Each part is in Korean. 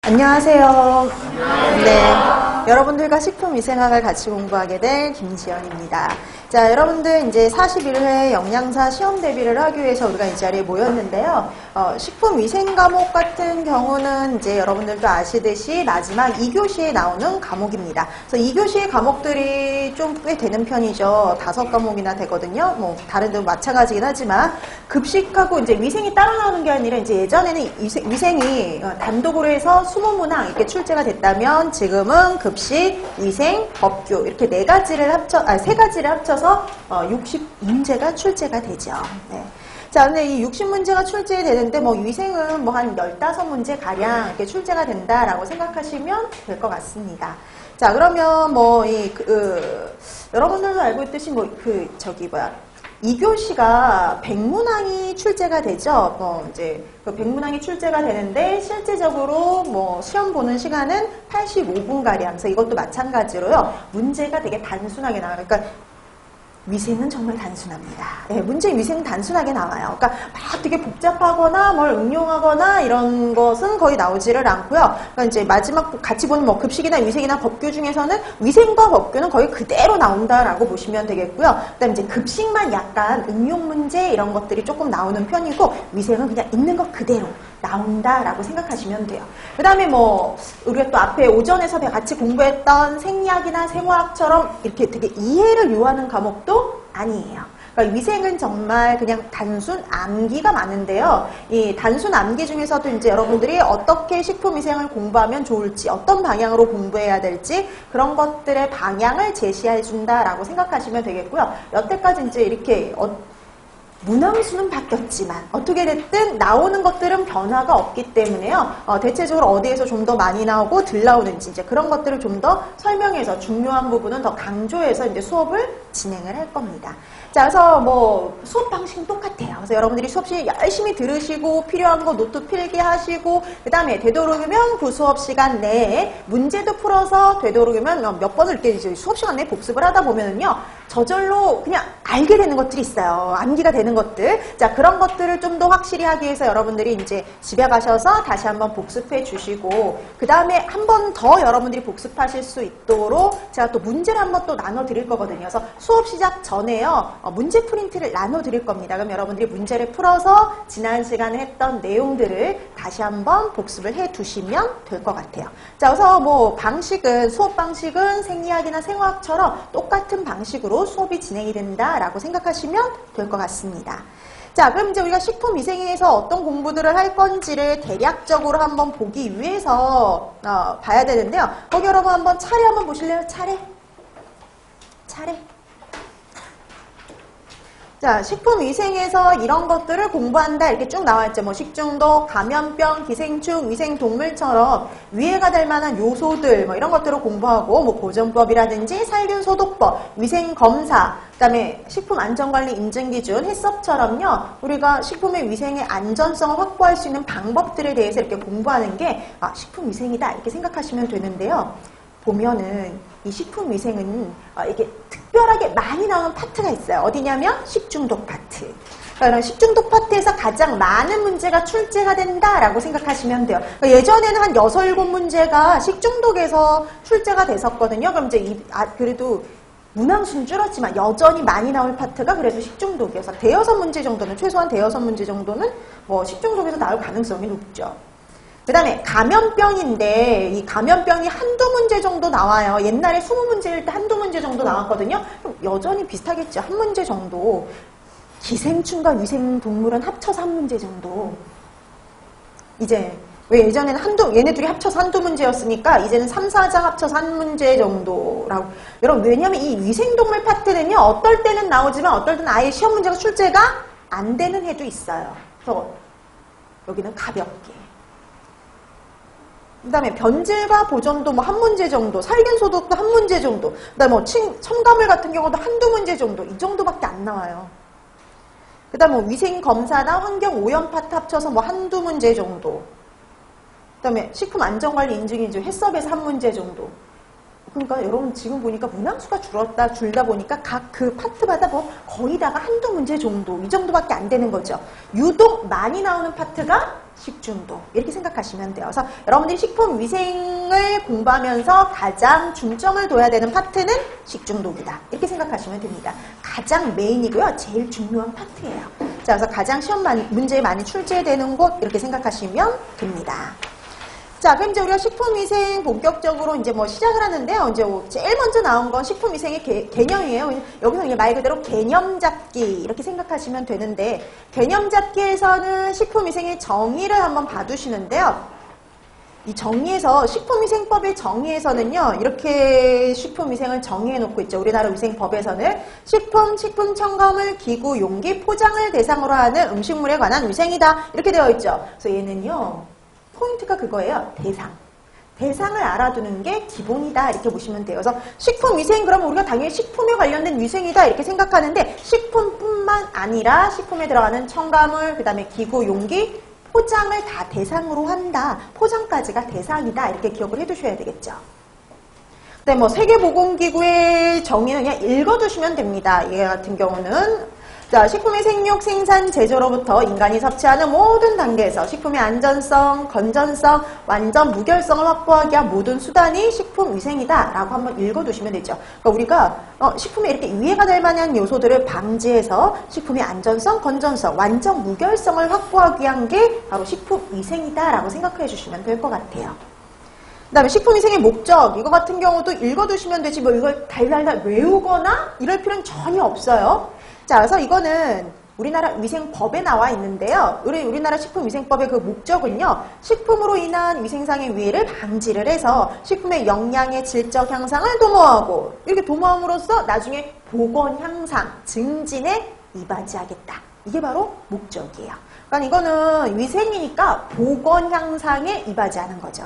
안녕하세요. 네, 여러분들과 식품위생학을 같이 공부하게 될 김지연입니다. 자, 여러분들 이제 41회 영양사 시험 대비를 하기 위해서 우리가 이 자리에 모였는데요. 식품위생 과목 같은 경우는 이제 여러분들도 아시듯이 마지막 2교시에 나오는 과목입니다. 그래서 2교시의 과목들이 좀 꽤 되는 편이죠. 5과목이나 되거든요. 뭐 다른 데도 마찬가지긴 하지만 급식하고 이제 위생이 따로 나오는 게 아니라 이제 예전에는 위생이 단독으로 해서 20문항 이렇게 출제가 됐다면 지금은 급식, 위생, 법규 이렇게 세 가지를 합쳐서 60문제가 출제가 되죠. 네. 자, 근데 이 60문제가 출제되는데 뭐 위생은 뭐 한 15문제 가량 이렇게 출제가 된다라고 생각하시면 될 것 같습니다. 자, 그러면 뭐 여러분들도 알고 있듯이 2교시가 100문항이 출제가 되죠. 이제 그 100문항이 출제가 되는데 실제적으로 뭐 시험 보는 시간은 85분가량. 그래서 이것도 마찬가지로요. 문제가 되게 단순하게 나와요. 그러니까 위생은 정말 단순합니다. 네, 문제 위생은 단순하게 나와요. 그러니까 막 되게 복잡하거나 뭘 응용하거나 이런 것은 거의 나오지를 않고요. 그러니까 이제 마지막 같이 보는 뭐 급식이나 위생이나 법규 중에서는 위생과 법규는 거의 그대로 나온다라고 보시면 되겠고요. 그다음에 이제 급식만 약간 응용 문제 이런 것들이 조금 나오는 편이고 위생은 그냥 있는 것 그대로 나온다라고 생각하시면 돼요. 그 다음에 뭐 우리가 또 앞에 오전에서 같이 공부했던 생리학이나 생화학처럼 이렇게 되게 이해를 요하는 과목도 아니에요. 그러니까 위생은 정말 그냥 단순 암기가 많은데요. 이 단순 암기 중에서도 이제 여러분들이 어떻게 식품위생을 공부하면 좋을지, 어떤 방향으로 공부해야 될지 그런 것들의 방향을 제시해 준다라고 생각하시면 되겠고요. 여태까지 이제 이렇게 문항수는 바뀌었지만 어떻게 됐든 나오는 것들은 변화가 없기 때문에요. 대체적으로 어디에서 좀 더 많이 나오고 덜 나오는지 이제 그런 것들을 좀 더 설명해서 중요한 부분은 더 강조해서 이제 수업을 진행을 할 겁니다. 자, 그래서 뭐 수업 방식은 똑같아요. 그래서 여러분들이 수업 시간 열심히 들으시고 필요한 거 노트 필기하시고 그 다음에 되도록이면 그 수업 시간 내에 문제도 풀어서 되도록이면 몇 번을 이렇게 이제 수업 시간 내에 복습을 하다 보면은요. 저절로 그냥 알게 되는 것들이 있어요. 암기가 되는 것들. 자, 그런 것들을 좀 더 확실히 하기 위해서 여러분들이 이제 집에 가셔서 다시 한번 복습해 주시고 그 다음에 한 번 더 여러분들이 복습하실 수 있도록 제가 또 문제를 한번 또 나눠 드릴 거거든요. 그래서 수업 시작 전에요. 문제 프린트를 나눠 드릴 겁니다. 그럼 여러분들이 문제를 풀어서 지난 시간에 했던 내용들을 다시 한번 복습을 해 두시면 될 것 같아요. 자, 그래서 뭐 수업 방식은 생리학이나 생화학처럼 똑같은 방식으로 수업이 진행이 된다라고 생각하시면 될 것 같습니다. 자, 그럼 이제 우리가 식품위생에서 어떤 공부들을 할 건지를 대략적으로 한번 보기 위해서 봐야 되는데요. 거기 여러분 한번 차례 한번 보실래요? 차례. 자, 식품위생에서 이런 것들을 공부한다 이렇게 쭉 나와있죠. 뭐 식중독, 감염병, 기생충, 위생동물처럼 위해가 될 만한 요소들 뭐 이런 것들을 공부하고 뭐 보존법이라든지 살균소독법, 위생검사, 그다음에 식품안전관리 인증기준, 해썹처럼요. 우리가 식품의 위생의 안전성을 확보할 수 있는 방법들에 대해서 이렇게 공부하는 게 식품위생이다 이렇게 생각하시면 되는데요. 보면은 이 식품위생은 이게 특별하게 많이 나오는 파트가 있어요. 어디냐면 식중독 파트. 그러니까 식중독 파트에서 가장 많은 문제가 출제가 된다라고 생각하시면 돼요. 그러니까 예전에는 한 6, 7문제가 식중독에서 출제가 됐었거든요. 그럼 이제 그래도 문항수는 줄었지만 여전히 많이 나올 파트가 그래도 식중독이어서 대여섯 문제 정도는 최소한 대여섯 문제 정도는 뭐 식중독에서 나올 가능성이 높죠. 그 다음에 감염병인데 이 감염병이 한두 문제 정도 나와요. 옛날에 20문제일 때 한두 문제 정도 나왔거든요. 그럼 여전히 비슷하겠죠. 한 문제 정도. 기생충과 위생동물은 합쳐서 한 문제 정도. 이제 왜 예전에는 얘네 둘이 합쳐서 한두 문제였으니까 이제는 3, 4장 합쳐서 한 문제 정도라고. 여러분 왜냐면 이 위생동물 파트는요. 어떨 때는 나오지만 어떨 때는 아예 시험 문제가 출제가 안 되는 해도 있어요. 그래서 여기는 가볍게. 그 다음에 변질과 보존도 뭐 한 문제 정도, 살균소독도 한 문제 정도, 그 다음에 뭐 첨가물 같은 경우도 한두 문제 정도, 이 정도밖에 안 나와요. 그 다음에 뭐 위생검사나 환경오염 파트 합쳐서 뭐 한두 문제 정도, 그 다음에 식품안전관리 인증기준, 해썹에서 한 문제 정도. 그러니까 여러분 지금 보니까 문항수가 줄다 보니까 각 그 파트마다 뭐 거의 다가 한두 문제 정도, 이 정도밖에 안 되는 거죠. 유독 많이 나오는 파트가 식중독 이렇게 생각하시면 돼요. 그래서 여러분들이 식품위생을 공부하면서 가장 중점을 둬야 되는 파트는 식중독이다. 이렇게 생각하시면 됩니다. 가장 메인이고요. 제일 중요한 파트예요. 자, 그래서 가장 시험 문제에 많이 출제되는 곳 이렇게 생각하시면 됩니다. 자, 그럼 이제 우리가 식품위생 본격적으로 이제 뭐 시작을 하는데요. 이제 제일 먼저 나온 건 식품위생의 개념이에요. 여기서 이제 말 그대로 개념 잡기 이렇게 생각하시면 되는데, 개념 잡기에서는 식품위생의 정의를 한번 봐두시는데요. 이 정의에서 식품위생법의 정의에서는요, 이렇게 식품위생을 정의해 놓고 있죠. 우리나라 위생법에서는 식품 첨가물, 기구, 용기, 포장을 대상으로 하는 음식물에 관한 위생이다. 이렇게 되어 있죠. 그래서 얘는요, 포인트가 그거예요. 대상을 알아두는 게 기본이다. 이렇게 보시면 돼요. 그래서 식품위생 그러면 우리가 당연히 식품에 관련된 위생이다. 이렇게 생각하는데 식품뿐만 아니라 식품에 들어가는 첨가물, 그 다음에 기구, 용기, 포장을 다 대상으로 한다. 포장까지가 대상이다. 이렇게 기억을 해두셔야 되겠죠. 근데 뭐 세계보건기구의 정의는 그냥 읽어두시면 됩니다. 얘 같은 경우는 자, 식품의 생육, 생산, 제조로부터 인간이 섭취하는 모든 단계에서 식품의 안전성, 건전성, 완전 무결성을 확보하기 위한 모든 수단이 식품위생이다 라고 한번 읽어두시면 되죠. 그러니까 우리가 식품에 이렇게 위해가 될 만한 요소들을 방지해서 식품의 안전성, 건전성, 완전 무결성을 확보하기 위한 게 바로 식품위생이다 라고 생각해 주시면 될 것 같아요. 그 다음에 식품위생의 목적, 이거 같은 경우도 읽어두시면 되지 뭐 이걸 달달달 외우거나 이럴 필요는 전혀 없어요. 자, 그래서 이거는 우리나라 위생법에 나와 있는데요. 우리나라 식품위생법의 그 목적은요, 식품으로 인한 위생상의 위해를 방지를 해서 식품의 영양의 질적 향상을 도모하고, 이렇게 도모함으로써 나중에 보건 향상, 증진에 이바지하겠다. 이게 바로 목적이에요. 그러니까 이거는 위생이니까 보건 향상에 이바지하는 거죠.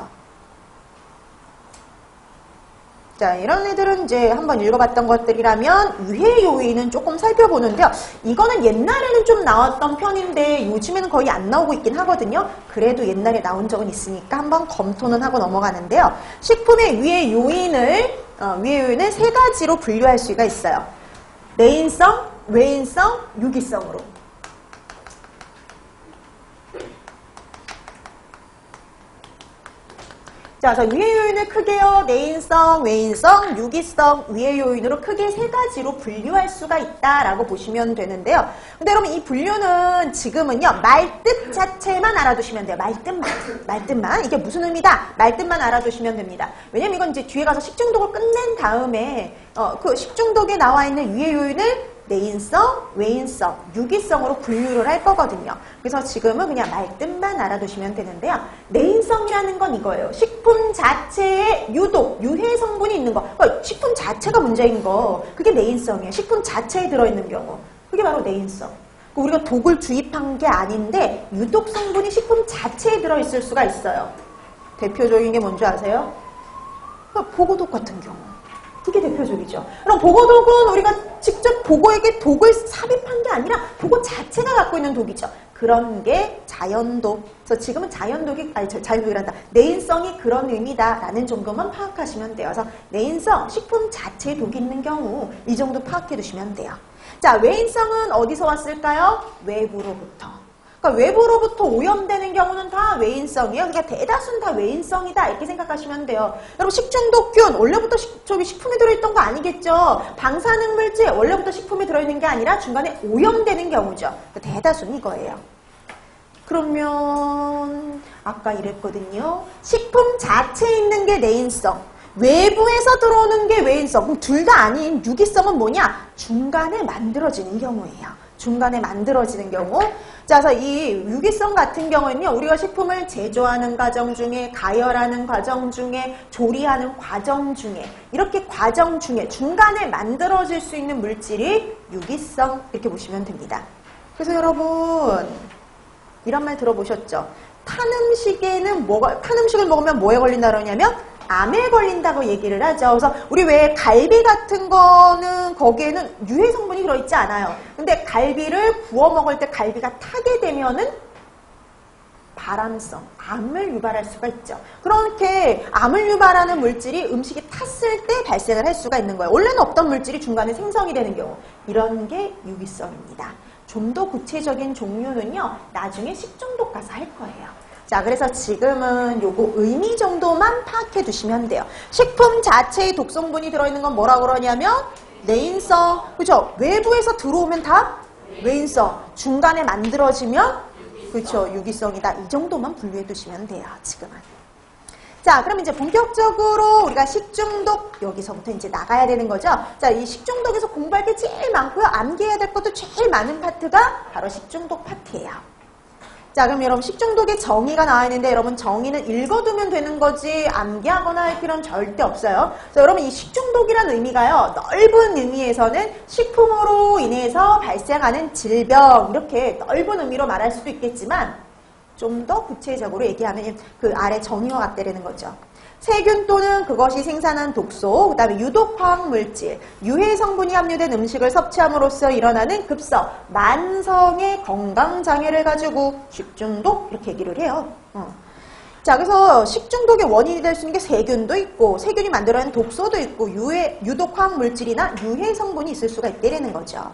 자, 이런 애들은 이제 한번 읽어봤던 것들이라면 위해 요인은 조금 살펴보는데요. 이거는 옛날에는 좀 나왔던 편인데 요즘에는 거의 안 나오고 있긴 하거든요. 그래도 옛날에 나온 적은 있으니까 한번 검토는 하고 넘어가는데요. 식품의 위해 요인을 세 가지로 분류할 수가 있어요. 내인성, 외인성, 유기성으로. 자, 그래서 위해 요인을 크게요. 내인성, 외인성, 유기성, 위해 요인으로 크게 세 가지로 분류할 수가 있다라고 보시면 되는데요. 근데 여러분 이 분류는 지금은요. 말뜻 자체만 알아두시면 돼요. 말뜻만. 이게 무슨 의미다? 말뜻만 알아두시면 됩니다. 왜냐면 이건 이제 뒤에 가서 식중독을 끝낸 다음에 그 식중독에 나와 있는 위해 요인을 내인성, 외인성, 유기성으로 분류를 할 거거든요. 그래서 지금은 그냥 말뜻만 알아두시면 되는데요. 내인성이라는 건 이거예요. 식품 자체에 유독, 유해 성분이 있는 거. 그러니까 식품 자체가 문제인 거. 그게 내인성이에요. 식품 자체에 들어있는 경우. 그게 바로 내인성. 우리가 독을 주입한 게 아닌데 유독 성분이 식품 자체에 들어있을 수가 있어요. 대표적인 게 뭔지 아세요? 보고독 같은 경우. 그게 대표적이죠. 그럼 보고독은 우리가 직접 보고에게 독을 삽입한 게 아니라 보고 자체가 갖고 있는 독이죠. 그런 게 자연독. 그래서 지금은 자연독이란다. 내인성이 그런 의미다라는 정도만 파악하시면 돼요. 그래서 내인성, 식품 자체에 독이 있는 경우 이 정도 파악해 두시면 돼요. 자, 외인성은 어디서 왔을까요? 외부로부터. 그러니까 외부로부터 오염되는 경우는 다 외인성이에요. 그러니까 대다수는 다 외인성이다 이렇게 생각하시면 돼요. 여러분 식중독균 원래부터 식품에 들어있던 거 아니겠죠. 방사능물질 원래부터 식품에 들어있는 게 아니라 중간에 오염되는 경우죠. 그러니까 대다수는 이거예요. 그러면 아까 이랬거든요. 식품 자체에 있는 게 내인성, 외부에서 들어오는 게 외인성. 그럼 둘 다 아닌 유기성은 뭐냐? 중간에 만들어지는 경우예요. 중간에 만들어지는 경우. 자, 그래서 이 유기성 같은 경우는요, 우리가 식품을 제조하는 과정 중에, 가열하는 과정 중에, 조리하는 과정 중에, 이렇게 과정 중에 중간에 만들어질 수 있는 물질이 유기성 이렇게 보시면 됩니다. 그래서 여러분 이런 말 들어보셨죠? 탄 음식을 먹으면 뭐에 걸린다 그러냐면 암에 걸린다고 얘기를 하죠. 그래서 우리 왜 갈비 같은 거는 거기에는 유해 성분이 들어있지 않아요. 근데 갈비를 구워 먹을 때 갈비가 타게 되면은 발암성, 암을 유발할 수가 있죠. 그렇게 암을 유발하는 물질이 음식이 탔을 때 발생을 할 수가 있는 거예요. 원래는 없던 물질이 중간에 생성이 되는 경우. 이런 게 유기성입니다. 좀 더 구체적인 종류는요, 나중에 식중독 가서 할 거예요. 자, 그래서 지금은 요거 의미 정도만 파악해 두시면 돼요. 식품 자체의 독성분이 들어있는 건 뭐라고 그러냐면 내인성. 그죠? 외부에서 들어오면 다 외인성. 중간에 만들어지면 그렇죠. 유기성이다. 이 정도만 분류해 두시면 돼요. 지금은. 자, 그럼 이제 본격적으로 우리가 식중독 여기서부터 이제 나가야 되는 거죠. 자, 이 식중독에서 공부할 게 제일 많고요. 암기해야 될 것도 제일 많은 파트가 바로 식중독 파트예요. 자, 그럼 여러분 식중독의 정의가 나와 있는데 여러분 정의는 읽어두면 되는 거지 암기하거나 할 필요는 절대 없어요. 자, 여러분 이 식중독이라는 의미가요. 넓은 의미에서는 식품으로 인해서 발생하는 질병 이렇게 넓은 의미로 말할 수도 있겠지만 좀 더 구체적으로 얘기하면 그 아래 정의와 같다라는 거죠. 세균 또는 그것이 생산한 독소, 그 다음에 유독 화학물질, 유해 성분이 함유된 음식을 섭취함으로써 일어나는 급성, 만성의 건강장애를 가지고 식중독 이렇게 얘기를 해요. 자, 그래서 식중독의 원인이 될 수 있는 게 세균도 있고 세균이 만들어낸 독소도 있고 유독 화학물질이나 유해 성분이 있을 수가 있다는 거죠.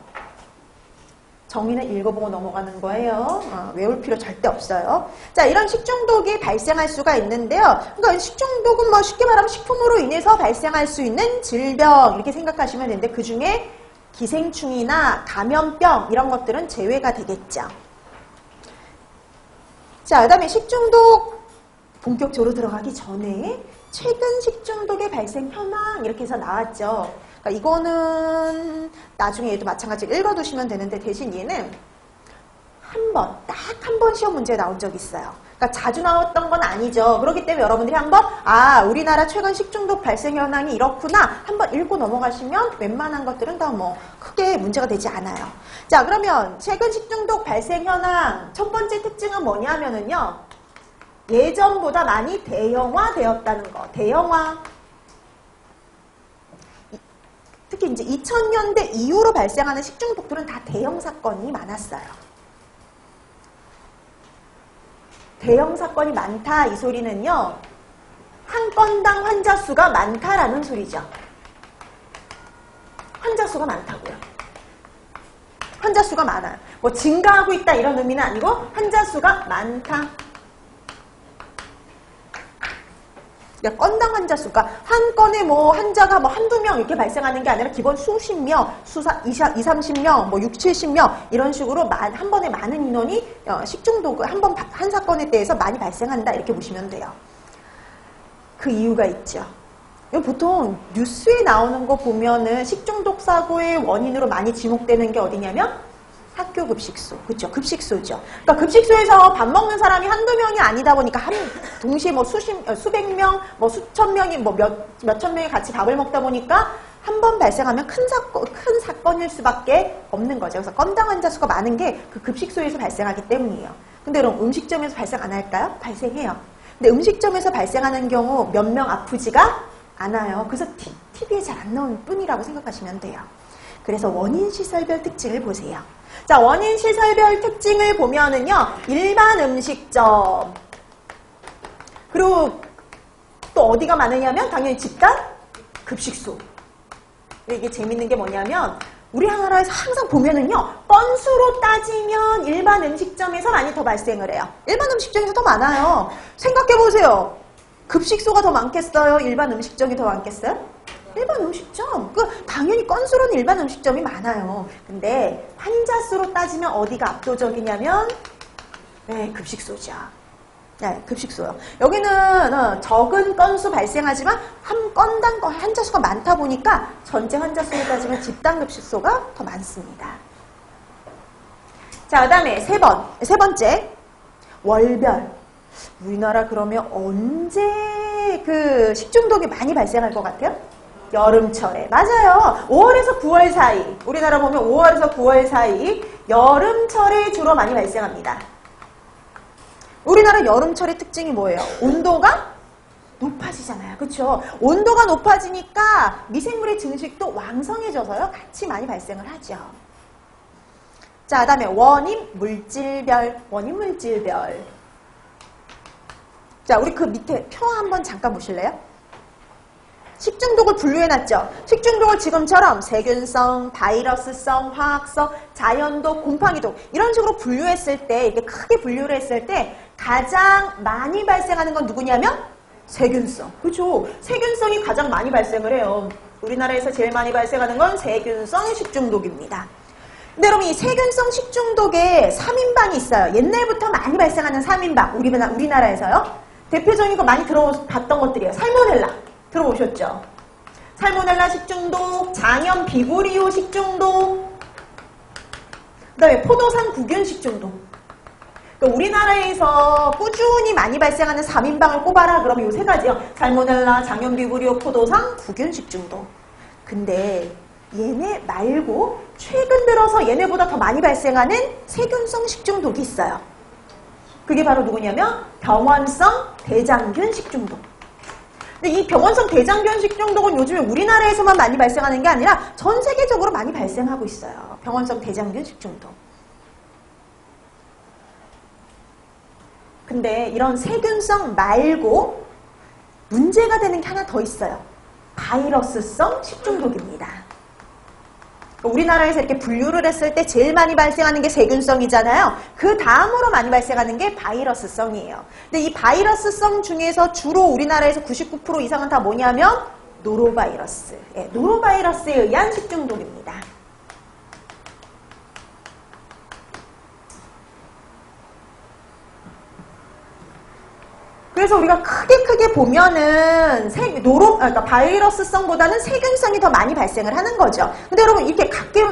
정의는 읽어보고 넘어가는 거예요. 외울 필요 절대 없어요. 자, 이런 식중독이 발생할 수가 있는데요. 그러니까 식중독은 뭐 쉽게 말하면 식품으로 인해서 발생할 수 있는 질병 이렇게 생각하시면 되는데 그 중에 기생충이나 감염병 이런 것들은 제외가 되겠죠. 자, 그 다음에 식중독 본격적으로 들어가기 전에 최근 식중독의 발생 현황 이렇게 해서 나왔죠. 그러니까 이거는 나중에 얘도 마찬가지로 읽어두시면 되는데 대신 얘는 딱 한 번 시험 문제에 나온 적이 있어요. 그러니까 자주 나왔던 건 아니죠. 그렇기 때문에 여러분들이 한번 우리나라 최근 식중독 발생 현황이 이렇구나 한번 읽고 넘어가시면 웬만한 것들은 다 뭐 크게 문제가 되지 않아요. 자, 그러면 최근 식중독 발생 현황 첫 번째 특징은 뭐냐면은요. 예전보다 많이 대형화되었다는 거. 대형화. 특히 이제 2000년대 이후로 발생하는 식중독들은 다 대형 사건이 많았어요. 대형 사건이 많다 이 소리는요. 한 건당 환자 수가 많다라는 소리죠. 환자 수가 많다고요. 환자 수가 많아요. 뭐 증가하고 있다 이런 의미는 아니고 환자 수가 많다. 건당 환자 수가 한 건에 뭐 환자가 뭐 한두 명 이렇게 발생하는 게 아니라 기본 수십 명, 30명, 뭐 60, 70명 이런 식으로 한 번에 많은 인원이 식중독을 한 사건에 대해서 많이 발생한다 이렇게 보시면 돼요. 그 이유가 있죠. 보통 뉴스에 나오는 거 보면은 식중독 사고의 원인으로 많이 지목되는 게 어디냐면 학교 급식소. 그렇죠. 급식소죠. 그러니까 급식소에서 밥 먹는 사람이 한두 명이 아니다 보니까 동시에 뭐 수백 명, 뭐 수천 명이 뭐 몇천 명이 같이 밥을 먹다 보니까 한 번 발생하면 큰 사건일 수밖에 없는 거죠. 그래서 건당 환자 수가 많은 게 그 급식소에서 발생하기 때문이에요. 근데 그럼 음식점에서 발생 안 할까요? 발생해요. 근데 음식점에서 발생하는 경우 몇 명 아프지가 않아요. 그래서 TV에 잘 안 나오는 뿐이라고 생각하시면 돼요. 그래서 원인 시설별 특징을 보세요. 자, 원인 시설별 특징을 보면은요, 일반 음식점. 그리고 또 어디가 많으냐면 당연히 집단 급식소. 이게 재밌는 게 뭐냐면 우리나라에서 항상 보면은요, 건수로 따지면 일반 음식점에서 많이 더 발생을 해요. 일반 음식점에서 더 많아요. 생각해보세요. 급식소가 더 많겠어요? 일반 음식점이 더 많겠어요? 일반 음식점. 당연히 건수로는 일반 음식점이 많아요. 근데 환자 수로 따지면 어디가 압도적이냐면 급식소죠. 네, 급식소요. 여기는 적은 건수 발생하지만 한 건당 환자 수가 많다 보니까 전체 환자 수로 따지면 집단 급식소가 더 많습니다. 자, 그 다음에 세 번째 월별. 우리나라 그러면 언제 그 식중독이 많이 발생할 것 같아요? 여름철에. 맞아요. 5월에서 9월 사이. 우리나라 보면 5월에서 9월 사이 여름철에 주로 많이 발생합니다. 우리나라 여름철의 특징이 뭐예요? 온도가 높아지잖아요. 그렇죠? 온도가 높아지니까 미생물의 증식도 왕성해져서요. 같이 많이 발생을 하죠. 자, 그 다음에 원인 물질별. 자, 우리 그 밑에 표 한번 잠깐 보실래요? 식중독을 분류해놨죠. 식중독을 지금처럼 세균성, 바이러스성, 화학성, 자연독, 곰팡이독 이런 식으로 분류했을 때, 이렇게 크게 분류를 했을 때 가장 많이 발생하는 건 누구냐면 세균성. 그렇죠. 세균성이 가장 많이 발생을 해요. 우리나라에서 제일 많이 발생하는 건 세균성 식중독입니다. 근데 여러분 이 세균성 식중독에 3인방이 있어요. 옛날부터 많이 발생하는 3인방. 우리나라에서요. 대표적인 거 많이 들어봤던 것들이에요. 살모넬라. 들어보셨죠? 살모넬라 식중독, 장염 비브리오 식중독, 그 다음에 포도상 구균 식중독. 그러니까 우리나라에서 꾸준히 많이 발생하는 3인방을 꼽아라. 그러면 이 세 가지요. 살모넬라, 장염 비브리오, 포도상 구균 식중독. 근데 얘네 말고 최근 들어서 얘네보다 더 많이 발생하는 세균성 식중독이 있어요. 그게 바로 누구냐면 병원성 대장균 식중독. 근데 이 병원성 대장균 식중독은 요즘에 우리나라에서만 많이 발생하는 게 아니라 전 세계적으로 많이 발생하고 있어요. 병원성 대장균 식중독. 근데 이런 세균성 말고 문제가 되는 게 하나 더 있어요. 바이러스성 식중독입니다. 우리나라에서 이렇게 분류를 했을 때 제일 많이 발생하는 게 세균성이잖아요. 그 다음으로 많이 발생하는 게 바이러스성이에요. 근데 이 바이러스성 중에서 주로 우리나라에서 99% 이상은 다 뭐냐면 노로바이러스. 예, 노로바이러스에 의한 식중독입니다. 그래서 우리가 크게 보면은 그러니까 바이러스성보다는 세균성이 더 많이 발생을 하는 거죠. 근데 여러분 이렇게 각계로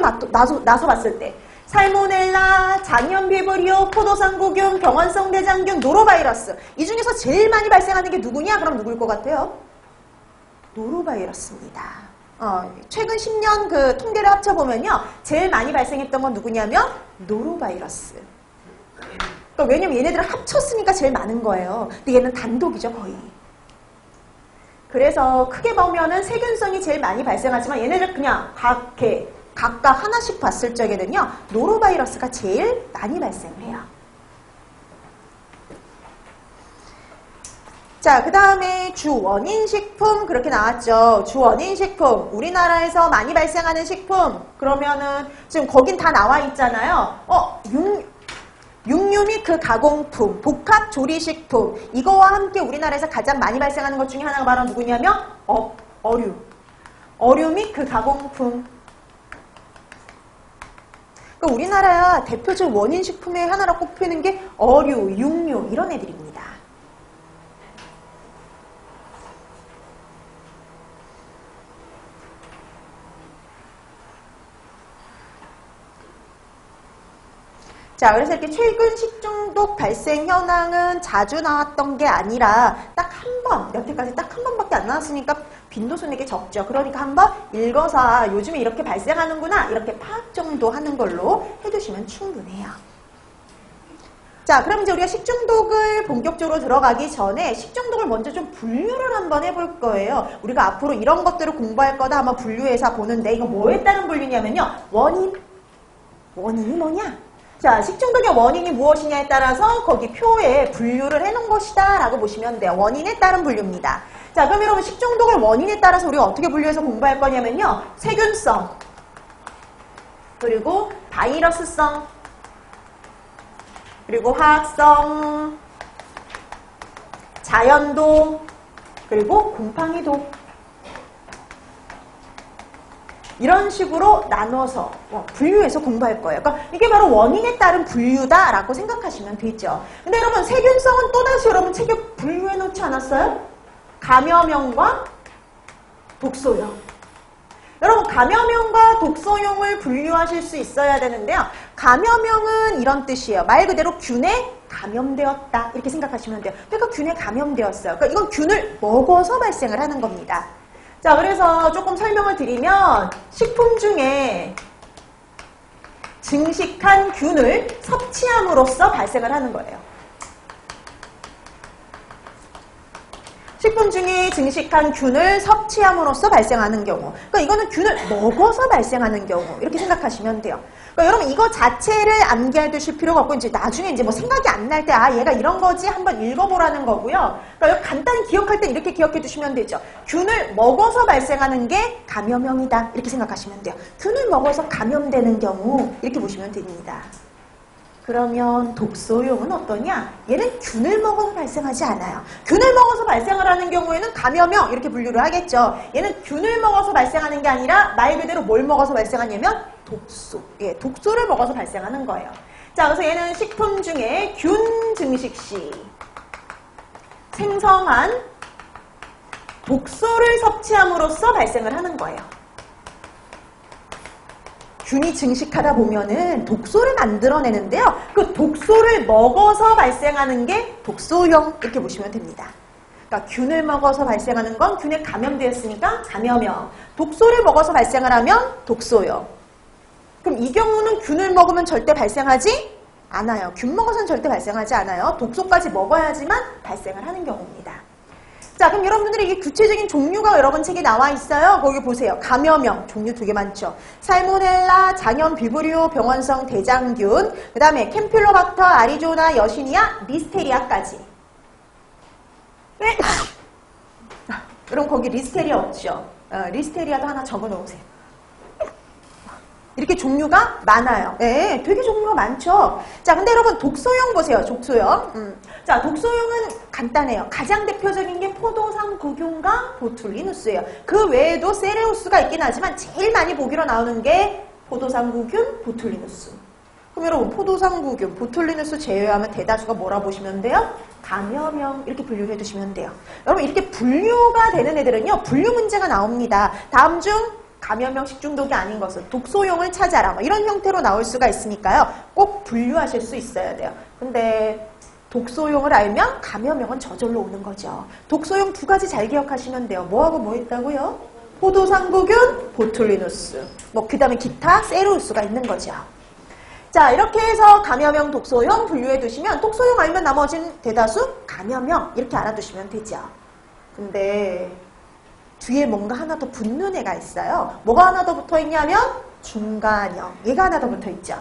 나서 봤을 때 살모넬라, 장염 비브리오, 포도상 구균, 병원성 대장균, 노로바이러스 이 중에서 제일 많이 발생하는 게 누구냐? 그럼 누구일 것 같아요? 노로바이러스입니다. 최근 10년 그 통계를 합쳐보면요. 제일 많이 발생했던 건 누구냐면 노로바이러스. 그러니까 왜냐면 얘네들을 합쳤으니까 제일 많은 거예요. 근데 얘는 단독이죠, 거의. 그래서 크게 보면은 세균성이 제일 많이 발생하지만 얘네들 그냥 각각 하나씩 봤을 적에는요. 노로바이러스가 제일 많이 발생해요. 자, 그 다음에 주원인 식품 그렇게 나왔죠. 주원인 식품. 우리나라에서 많이 발생하는 식품. 그러면은 지금 거긴 다 나와 있잖아요. 육류 및 그 가공품, 복합 조리식품 이거와 함께 우리나라에서 가장 많이 발생하는 것 중에 하나가 바로 누구냐면 어류 및 그 가공품. 그러니까 우리나라 대표적 원인 식품의 하나로 꼽히는 게 어류, 육류 이런 애들입니다. 자, 그래서 이렇게 최근 식중독 발생 현황은 자주 나왔던 게 아니라 딱 한 번, 여태까지 딱 한 번밖에 안 나왔으니까 빈도수는 되게 적죠. 그러니까 한번 읽어서 요즘에 이렇게 발생하는구나 이렇게 파악 정도 하는 걸로 해두시면 충분해요. 자, 그럼 이제 우리가 식중독을 본격적으로 들어가기 전에 식중독을 먼저 좀 분류를 한번 해볼 거예요. 우리가 앞으로 이런 것들을 공부할 거다 한번 분류해서 보는데 이거 뭐에 따른 분류냐면요. 원인이 뭐냐? 자, 식중독의 원인이 무엇이냐에 따라서 거기 표에 분류를 해놓은 것이다 라고 보시면 돼요. 원인에 따른 분류입니다. 자, 그럼 여러분 식중독을 원인에 따라서 우리가 어떻게 분류해서 공부할 거냐면요. 세균성, 그리고 바이러스성, 그리고 화학성, 자연독, 그리고 곰팡이독. 이런 식으로 나눠서 분류해서 공부할 거예요. 그러니까 이게 바로 원인에 따른 분류다라고 생각하시면 되죠. 근데 여러분 세균성은 또다시 여러분 책에 분류해 놓지 않았어요? 감염형과 독소형. 여러분 감염형과 독소형을 분류하실 수 있어야 되는데요. 감염형은 이런 뜻이에요. 말 그대로 균에 감염되었다 이렇게 생각하시면 돼요. 그러니까 균에 감염되었어요. 그러니까 이건 균을 먹어서 발생을 하는 겁니다. 자, 그래서 조금 설명을 드리면 식품 중에 증식한 균을 섭취함으로써 발생을 하는 거예요. 식품 중에 증식한 균을 섭취함으로써 발생하는 경우. 그러니까 이거는 균을 먹어서 발생하는 경우. 이렇게 생각하시면 돼요. 그러니까 여러분 이거 자체를 암기해 두실 필요가 없고 이제 나중에 이제 뭐 생각이 안 날 때 얘가 이런 거지 한번 읽어보라는 거고요. 그러니까 간단히 기억할 때 이렇게 기억해 두시면 되죠. 균을 먹어서 발생하는 게 감염형이다. 이렇게 생각하시면 돼요. 균을 먹어서 감염되는 경우 이렇게 보시면 됩니다. 그러면 독소용은 어떠냐? 얘는 균을 먹어서 발생하지 않아요. 균을 먹어서 발생을 하는 경우에는 감염형 이렇게 분류를 하겠죠. 얘는 균을 먹어서 발생하는 게 아니라 말 그대로 뭘 먹어서 발생하냐면 독소. 예, 독소를 먹어서 발생하는 거예요. 자, 그래서 얘는 식품 중에 균 증식 시 생성한 독소를 섭취함으로써 발생을 하는 거예요. 균이 증식하다 보면은 독소를 만들어내는데요. 그 독소를 먹어서 발생하는 게 독소형 이렇게 보시면 됩니다. 그러니까 균을 먹어서 발생하는 건 균에 감염되었으니까 감염형. 독소를 먹어서 발생을 하면 독소형. 그럼 이 경우는 균을 먹으면 절대 발생하지 않아요. 균 먹어서는 절대 발생하지 않아요. 독소까지 먹어야지만 발생을 하는 경우입니다. 자, 그럼 여러분들이 이게 구체적인 종류가 여러분 책에 나와 있어요. 거기 보세요. 감염형 종류 되게 많죠. 살모넬라, 장염 비브리오, 병원성 대장균, 그 다음에 캠필로박터, 아리조나, 여시니아, 리스테리아까지. 네. 그럼 거기 리스테리아 없죠. 리스테리아도 하나 적어 놓으세요. 이렇게 종류가 많아요. 네, 되게 종류가 많죠. 자, 근데 여러분 독소형 보세요. 독소형. 자, 독소형은 간단해요. 가장 대표적인 게 포도상구균과 보툴리누스예요. 그 외에도 세레우스가 있긴 하지만 제일 많이 보기로 나오는 게 포도상구균, 보툴리누스. 그럼 여러분 포도상구균, 보툴리누스 제외하면 대다수가 뭐라 보시면 돼요? 감염형 이렇게 분류를 해두시면 돼요. 여러분 이렇게 분류가 되는 애들은요. 분류 문제가 나옵니다. 다음 중 감염형 식중독이 아닌 것은 독소용을 찾아라. 뭐 이런 형태로 나올 수가 있으니까요. 꼭 분류하실 수 있어야 돼요. 근데 독소용을 알면 감염형은 저절로 오는 거죠. 독소용 두 가지 잘 기억하시면 돼요. 뭐하고 뭐 있다고요? 포도상구균, 보툴리누스. 뭐 그 다음에 기타 세루우스가 있는 거죠. 자, 이렇게 해서 감염형, 독소용 분류해 두시면 독소용 알면 나머지는 대다수 감염형 이렇게 알아두시면 되죠. 근데 뒤에 뭔가 하나 더 붙는 애가 있어요. 뭐가 하나 더 붙어 있냐면 중간형. 얘가 하나 더 붙어 있죠.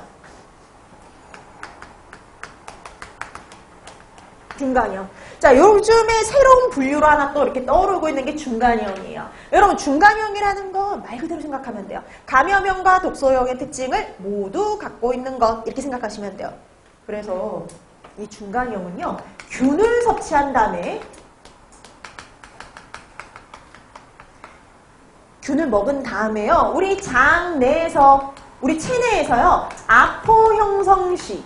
중간형. 자, 요즘에 새로운 분류로 하나 또 이렇게 떠오르고 있는 게 중간형이에요. 여러분 중간형이라는 건 말 그대로 생각하면 돼요. 감염형과 독소형의 특징을 모두 갖고 있는 것 이렇게 생각하시면 돼요. 그래서 이 중간형은요. 균을 섭취한 다음에 균을 먹은 다음에요. 우리 장 내에서, 우리 체내에서요. 아포 형성 시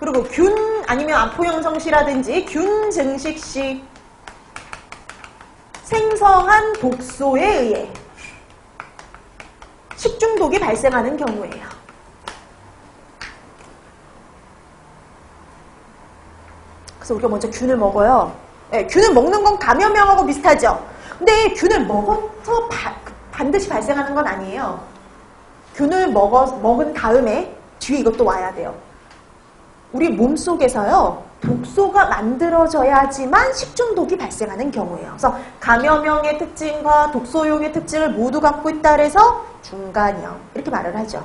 그리고 균 아니면 아포 형성 시라든지 균 증식 시 생성한 독소에 의해 식중독이 발생하는 경우예요. 그래서 우리가 먼저 균을 먹어요. 네, 균을 먹는 건 감염형하고 비슷하죠. 근데 균을 먹어서 반드시 발생하는 건 아니에요. 균을 먹은 다음에 뒤에 이것도 와야 돼요. 우리 몸속에서요. 독소가 만들어져야지만 식중독이 발생하는 경우예요. 그래서 감염형의 특징과 독소용의 특징을 모두 갖고 있다 그래서 중간형 이렇게 말을 하죠.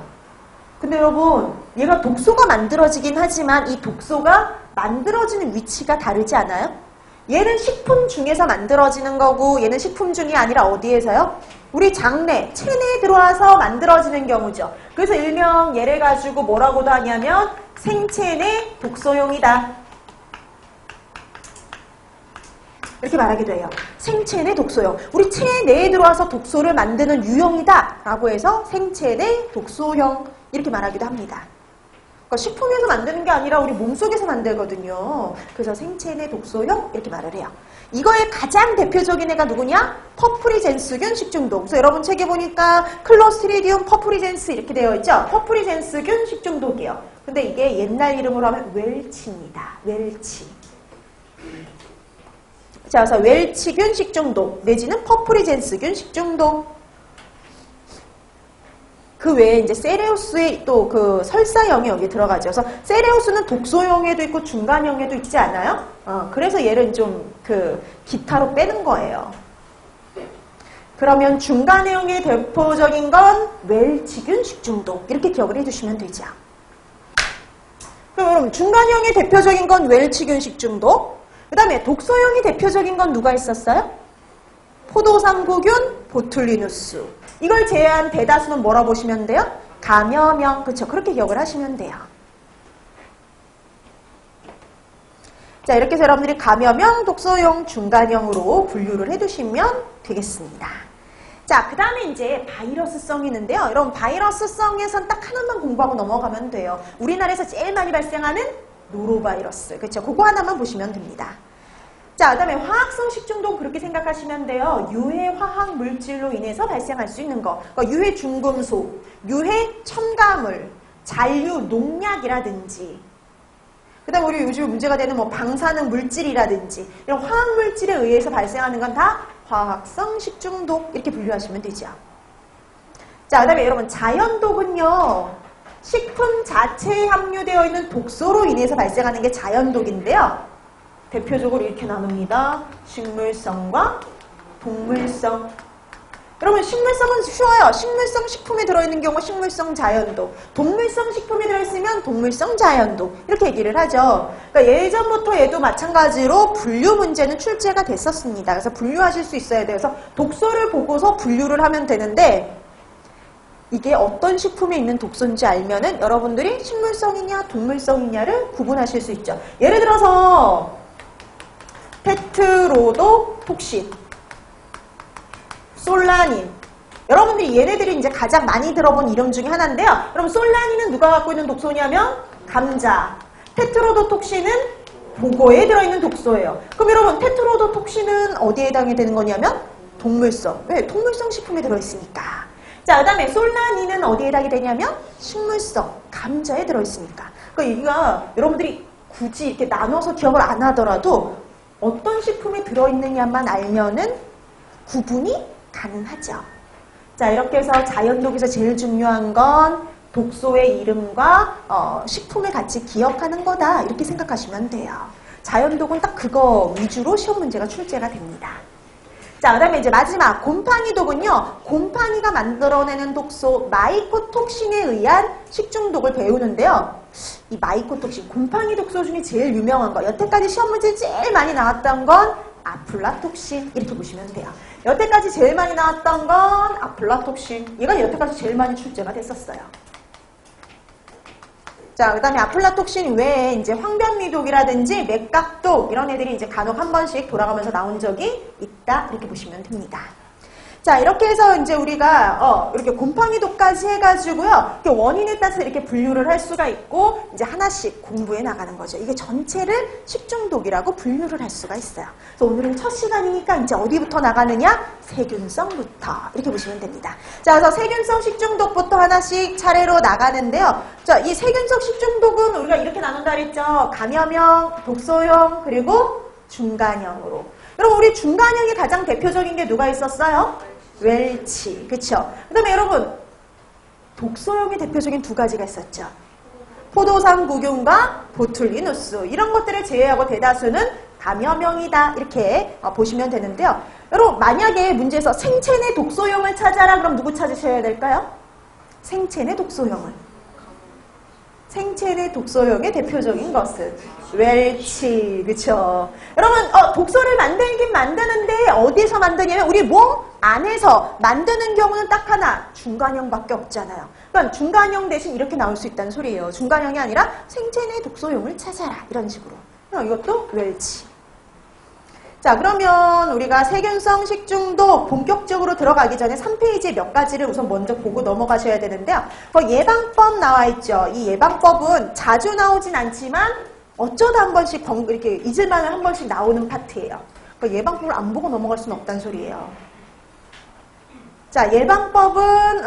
근데 여러분 얘가 독소가 만들어지긴 하지만 이 독소가 만들어지는 위치가 다르지 않아요? 얘는 식품 중에서 만들어지는 거고 얘는 식품 중이 아니라 어디에서요? 우리 장내, 체내에 들어와서 만들어지는 경우죠. 그래서 일명 얘를 가지고 뭐라고도 하냐면 생체 내 독소용이다. 이렇게 말하기도 해요. 생체 내 독소용. 우리 체내에 들어와서 독소를 만드는 유형이다. 라고 해서 생체 내 독소형 이렇게 말하기도 합니다. 그러니까 식품에서 만드는 게 아니라 우리 몸속에서 만들거든요. 그래서 생체 내 독소형 이렇게 말을 해요. 이거의 가장 대표적인 애가 누구냐? 퍼프리젠스균 식중독. 그래서 여러분 책에 보니까 클로스트리디움 퍼프리젠스 이렇게 되어 있죠. 퍼프리젠스균 식중독이에요. 근데 이게 옛날 이름으로 하면 웰치입니다. 웰치. 자, 그래서 웰치균 식중독 내지는 퍼프리젠스균 식중독. 그 외에 이제 세레우스의 또 그 설사형이 여기 들어가죠. 그래서 세레우스는 독소형에도 있고 중간형에도 있지 않아요? 그래서 얘를 좀 그 기타로 빼는 거예요. 그러면 중간형의 대표적인 건 웰치균 식중독 이렇게 기억을 해주시면 되죠. 그럼 여러분 중간형의 대표적인 건 웰치균 식중독. 그 다음에 독소형의 대표적인 건 누가 있었어요? 포도상구균, 보툴리누스. 이걸 제외한 대다수는 뭐라 보시면 돼요? 감염형, 그쵸? 그렇게 기억을 하시면 돼요. 자, 이렇게 해서 여러분들이 감염형, 독소형, 중간형으로 분류를 해두시면 되겠습니다. 자, 그 다음에 이제 바이러스성이 있는데요. 여러분, 바이러스성에선 딱 하나만 공부하고 넘어가면 돼요. 우리나라에서 제일 많이 발생하는 노로바이러스. 그쵸? 그거 하나만 보시면 됩니다. 자, 그 다음에 화학성 식중독 그렇게 생각하시면 돼요. 유해 화학 물질로 인해서 발생할 수 있는 거. 그러니까 유해 중금속, 유해 첨가물, 잔류 농약이라든지, 그 다음에 우리 요즘 문제가 되는 뭐 방사능 물질이라든지 이런 화학 물질에 의해서 발생하는 건 다 화학성 식중독 이렇게 분류하시면 되죠. 자, 그 다음에 여러분 자연독은요. 식품 자체에 함유되어 있는 독소로 인해서 발생하는 게 자연독인데요. 대표적으로 이렇게 나눕니다. 식물성과 동물성. 여러분 식물성은 쉬워요. 식물성 식품에 들어있는 경우 식물성 자연독, 동물성 식품에 들어있으면 동물성 자연독 이렇게 얘기를 하죠. 그러니까 예전부터 얘도 마찬가지로 분류 문제는 출제가 됐었습니다. 그래서 분류하실 수 있어야 돼요. 그래서 독소를 보고서 분류를 하면 되는데 이게 어떤 식품에 있는 독소인지 알면은 여러분들이 식물성이냐 동물성이냐를 구분하실 수 있죠. 예를 들어서 테트로도톡신, 솔라닌. 여러분들이 얘네들이 이제 가장 많이 들어본 이름 중에 하나인데요. 여러분 솔라닌은 누가 갖고 있는 독소냐면 감자. 테트로도톡신은 보고에 들어있는 독소예요. 그럼 여러분 테트로도톡신은 어디에 해당이 되는 거냐면 동물성. 왜? 동물성 식품에 들어있으니까. 자, 그 다음에 솔라닌은 어디에 해당이 되냐면 식물성. 감자에 들어있으니까. 그러니까 여기가 여러분들이 굳이 이렇게 나눠서 기억을 안 하더라도 어떤 식품이 들어있느냐만 알면은 구분이 가능하죠. 자, 이렇게 해서 자연독에서 제일 중요한 건 독소의 이름과 식품을 같이 기억하는 거다. 이렇게 생각하시면 돼요. 자연독은 딱 그거 위주로 시험 문제가 출제가 됩니다. 자, 그 다음에 이제 마지막 곰팡이독은요. 곰팡이가 만들어내는 독소 마이코톡신에 의한 식중독을 배우는데요. 이 마이코톡신, 곰팡이 독소 중에 제일 유명한 거, 여태까지 시험 문제에 제일 많이 나왔던 건 아플라톡신 이렇게 보시면 돼요. 여태까지 제일 많이 나왔던 건 아플라톡신. 얘가 여태까지 제일 많이 출제가 됐었어요. 자, 그 다음에 아플라톡신 외에 이제 황변미독이라든지 맥각독 이런 애들이 이제 간혹 한 번씩 돌아가면서 나온 적이 있다. 이렇게 보시면 됩니다. 자, 이렇게 해서 이제 우리가 이렇게 곰팡이독까지 해가지고요. 이렇게 원인에 따라서 이렇게 분류를 할 수가 있고 이제 하나씩 공부해 나가는 거죠. 이게 전체를 식중독이라고 분류를 할 수가 있어요. 그래서 오늘은 첫 시간이니까 이제 어디부터 나가느냐? 세균성부터 이렇게 보시면 됩니다. 자, 그래서 세균성 식중독부터 하나씩 차례로 나가는데요. 자, 이 세균성 식중독은 우리가 이렇게 나눈다 그랬죠. 감염형, 독소형, 그리고 중간형으로. 여러분 우리 중간형이 가장 대표적인 게 누가 있었어요? 웰치, 그쵸? 그 다음에 여러분 독소형의 대표적인 두 가지가 있었죠. 포도상구균과 보툴리누스 이런 것들을 제외하고 대다수는 감염형이다 이렇게 보시면 되는데요. 여러분 만약에 문제에서 생체 내 독소형을 찾아라 그럼 누구 찾으셔야 될까요? 생체 내 독소형을. 생체 내 독소형의 대표적인 것은 웰치, 그쵸? 여러분 독소를 만들긴 만드는데 어디에서 만드냐면 우리 몸 안에서 만드는 경우는 딱 하나, 중간형밖에 없잖아요. 그러니까 중간형 대신 이렇게 나올 수 있다는 소리예요. 중간형이 아니라 생체 내 독소형을 찾아라 이런 식으로. 이것도 웰치. 자, 그러면 우리가 세균성 식중독 본격적으로 들어가기 전에 3페이지에 몇 가지를 우선 먼저 보고 넘어가셔야 되는데요. 예방법 나와 있죠. 이 예방법은 자주 나오진 않지만 어쩌다 한 번씩 이렇게 잊을만한 한 번씩 나오는 파트예요. 그러니까 예방법을 안 보고 넘어갈 수는 없다는 소리예요. 자, 예방법은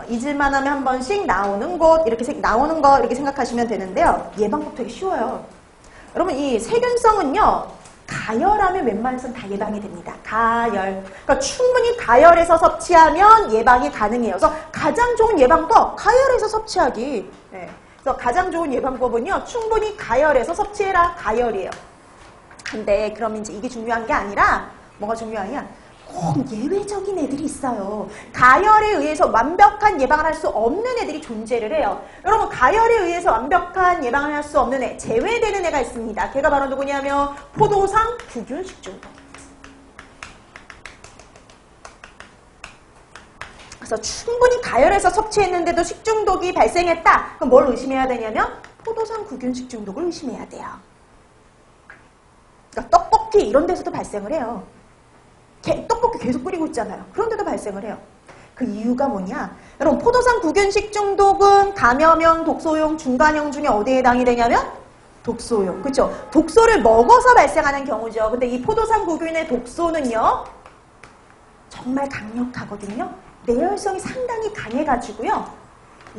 잊을만하면 한 번씩 나오는 곳 이렇게 나오는 거 이렇게 생각하시면 되는데요. 예방법 되게 쉬워요. 여러분 이 세균성은요. 가열하면 웬만해서는 다 예방이 됩니다. 가열. 그러니까 충분히 가열해서 섭취하면 예방이 가능해요. 그래서 가장 좋은 예방법, 가열해서 섭취하기. 네. 그래서 가장 좋은 예방법은요, 충분히 가열해서 섭취해라. 가열이에요. 근데 그럼 이제 이게 중요한 게 아니라, 뭐가 중요하냐? 꼭 예외적인 애들이 있어요. 가열에 의해서 완벽한 예방을 할 수 없는 애들이 존재를 해요. 여러분 가열에 의해서 완벽한 예방을 할 수 없는 애, 제외되는 애가 있습니다. 걔가 바로 누구냐면 포도상 구균 식중독. 그래서 충분히 가열해서 섭취했는데도 식중독이 발생했다. 그럼 뭘 의심해야 되냐면 포도당 구균 식중독을 의심해야 돼요. 그러니까 떡볶이 이런 데서도 발생을 해요. 떡볶이 계속 끓이고 있잖아요. 그런 데도 발생을 해요. 그 이유가 뭐냐? 여러분 포도당 구균 식중독은 감염형, 독소용, 중간형 중에 어디에 해당이 되냐면 독소용. 그렇죠? 독소를 먹어서 발생하는 경우죠. 근데 이 포도당 구균의 독소는요. 정말 강력하거든요. 내열성이 상당히 강해가지고요.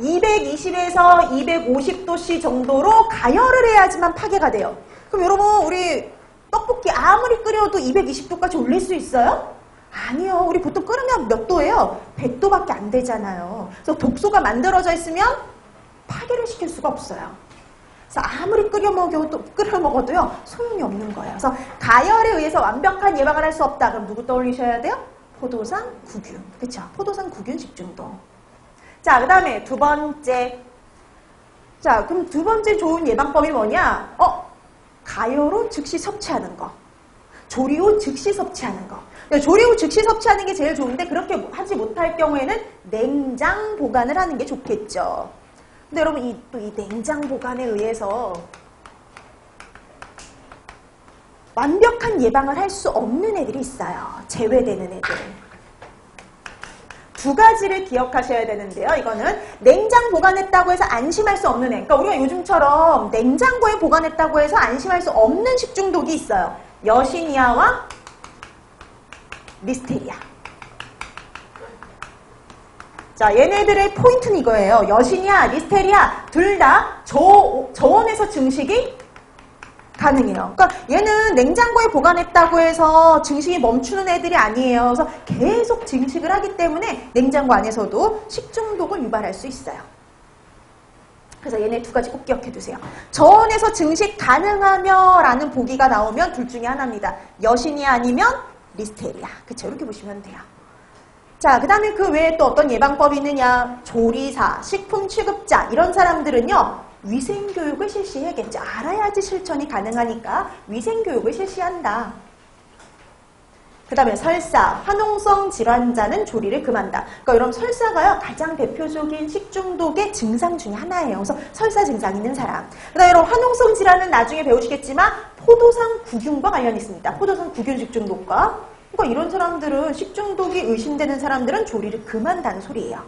220에서 250도씨 정도로 가열을 해야지만 파괴가 돼요. 그럼 여러분 우리 떡볶이 아무리 끓여도 220도까지 올릴 수 있어요? 아니요. 우리 보통 끓으면 몇 도예요? 100도밖에 안 되잖아요. 그래서 독소가 만들어져 있으면 파괴를 시킬 수가 없어요. 그래서 아무리 끓여 먹어도요. 소용이 없는 거예요. 그래서 가열에 의해서 완벽한 예방을 할 수 없다. 그럼 누구 떠올리셔야 돼요? 포도당 구균. 그쵸? 포도당 구균 식중독. 자, 그 다음에 두 번째. 자, 그럼 두 번째 좋은 예방법이 뭐냐? 가열 후 즉시 섭취하는 거. 조리 후 즉시 섭취하는 거. 조리 후 즉시 섭취하는 게 제일 좋은데 그렇게 하지 못할 경우에는 냉장 보관을 하는 게 좋겠죠. 근데 여러분 이 냉장 보관에 의해서 완벽한 예방을 할 수 없는 애들이 있어요. 제외되는 애들. 두 가지를 기억하셔야 되는데요. 이거는 냉장 보관했다고 해서 안심할 수 없는 애. 그러니까 우리가 요즘처럼 냉장고에 보관했다고 해서 안심할 수 없는 식중독이 있어요. 여시니아와 리스테리아. 자, 얘네들의 포인트는 이거예요. 여시니아, 리스테리아 둘 다 저온에서 증식이 가능해요. 그러니까 얘는 냉장고에 보관했다고 해서 증식이 멈추는 애들이 아니에요. 그래서 계속 증식을 하기 때문에 냉장고 안에서도 식중독을 유발할 수 있어요. 그래서 얘네 두 가지 꼭 기억해 두세요. 저온에서 증식 가능하며 라는 보기가 나오면 둘 중에 하나입니다. 여신이야 아니면 리스테리아. 그쵸? 이렇게 보시면 돼요. 자, 그 다음에 그 외에 또 어떤 예방법이 있느냐. 조리사, 식품 취급자 이런 사람들은요. 위생교육을 실시해야겠죠. 알아야지 실천이 가능하니까 위생교육을 실시한다. 그 다음에 설사, 화농성 질환자는 조리를 금한다. 그러니까 여러분 설사가요 가장 대표적인 식중독의 증상 중에 하나예요. 그래서 설사 증상 있는 사람. 그 다음에 여러분 화농성 질환은 나중에 배우시겠지만 포도당 구균과 관련이 있습니다. 포도당 구균 식중독과. 그러니까 이런 사람들은 식중독이 의심되는 사람들은 조리를 금한다는 소리예요.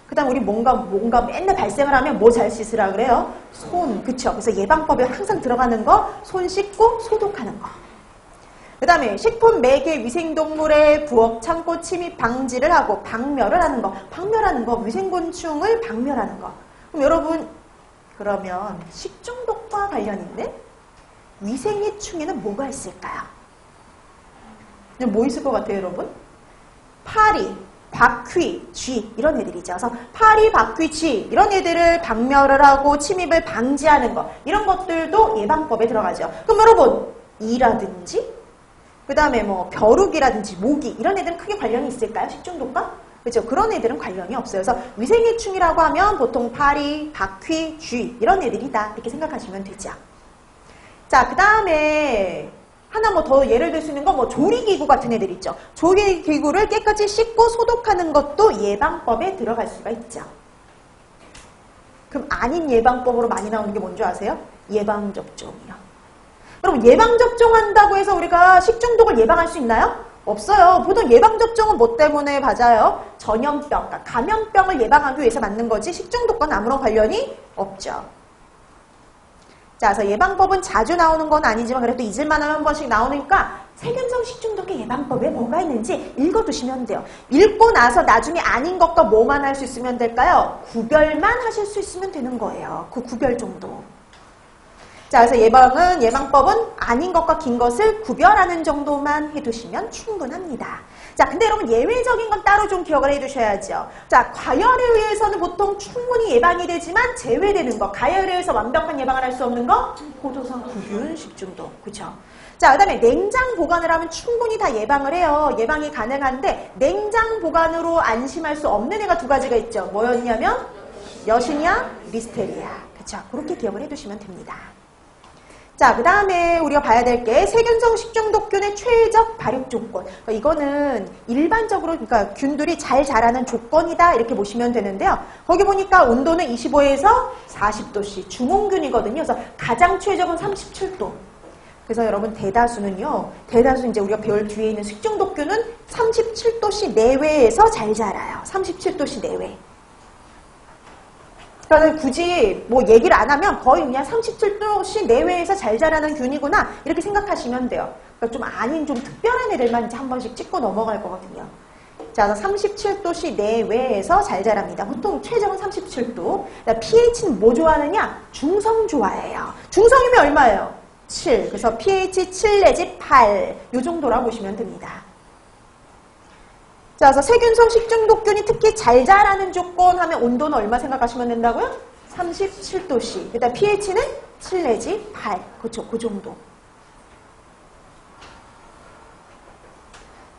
그 다음 우리 뭔가 맨날 발생을 하면 뭐 잘 씻으라 그래요? 손, 그쵸? 그래서 예방법에 항상 들어가는 거, 손 씻고 소독하는 거. 그 다음에 식품 매개 위생동물의 부엌 창고 침입 방지를 하고 박멸을 하는 거. 박멸하는 거, 위생곤충을 박멸하는 거. 그럼 여러분, 그러면 식중독과 관련 있는 위생해충에는 뭐가 있을까요? 뭐 있을 것 같아요, 여러분? 파리, 바퀴, 쥐 이런 애들이죠. 그래서 파리, 바퀴, 쥐 이런 애들을 박멸을 하고 침입을 방지하는 것 이런 것들도 예방법에 들어가죠. 그럼 여러분 이라든지 그 다음에 뭐 벼룩이라든지 모기 이런 애들은 크게 관련이 있을까요? 식중독과? 그렇죠. 그런 애들은 관련이 없어요. 그래서 위생해충이라고 하면 보통 파리, 바퀴, 쥐 이런 애들이다 이렇게 생각하시면 되죠. 자, 그 다음에 하나 뭐 더 예를 들 수 있는 건 뭐 조리기구 같은 애들 있죠. 조리기구를 깨끗이 씻고 소독하는 것도 예방법에 들어갈 수가 있죠. 그럼 아닌 예방법으로 많이 나오는 게 뭔지 아세요? 예방접종이요. 여러분 예방접종 한다고 해서 우리가 식중독을 예방할 수 있나요? 없어요. 보통 예방접종은 뭐 때문에 맞아요? 전염병, 그러니까 감염병을 예방하기 위해서 맞는 거지 식중독과는 아무런 관련이 없죠. 자, 그래서 예방법은 자주 나오는 건 아니지만 그래도 잊을만하면 한 번씩 나오니까 세균성 식중독의 예방법에 뭐가 있는지 읽어두시면 돼요. 읽고 나서 나중에 아닌 것과 뭐만 할 수 있으면 될까요? 구별만 하실 수 있으면 되는 거예요. 그 구별 정도. 자, 그래서 예방법은 아닌 것과 긴 것을 구별하는 정도만 해두시면 충분합니다. 자, 근데 여러분 예외적인 건 따로 좀 기억을 해두셔야죠. 자, 가열에 의해서는 보통 충분히 예방이 되지만 제외되는 거, 가열에 의해서 완벽한 예방을 할 수 없는 거, 포도당 구균 식중독, 그렇죠? 자, 그 다음에 냉장 보관을 하면 충분히 다 예방을 해요. 예방이 가능한데 냉장 보관으로 안심할 수 없는 애가 두 가지가 있죠. 뭐였냐면 여시니아, 리스테리아, 그렇죠? 그렇게 기억을 해두시면 됩니다. 자, 그 다음에 우리가 봐야 될 게 세균성 식중독균의 최적 발육 조건. 그러니까 이거는 일반적으로 그러니까 균들이 잘 자라는 조건이다 이렇게 보시면 되는데요. 거기 보니까 온도는 25에서 40도씨 주몽균이거든요. 그래서 가장 최적은 37도. 그래서 여러분 대다수는요. 대다수 이제 우리가 배울 뒤에 있는 식중독균은 37도씨 내외에서 잘 자라요. 37도씨 내외. 그러니까 굳이 뭐 얘기를 안 하면 거의 그냥 37도씨 내외에서 잘 자라는 균이구나 이렇게 생각하시면 돼요. 그러니까 좀 아닌 좀 특별한 애들만 이제 한 번씩 찍고 넘어갈 거거든요. 자, 37도씨 내외에서 잘 자랍니다. 보통 최저는 37도. pH는 뭐 좋아하느냐? 중성 좋아해요. 중성이면 얼마예요? 7. 그래서 pH 7 내지 8. 이 정도라 보시면 됩니다. 자, 그래서 세균성 식중독균이 특히 잘 자라는 조건 하면 온도는 얼마 생각하시면 된다고요? 37도씨. 일단 pH는 7 내지 8. 그렇죠. 그 정도.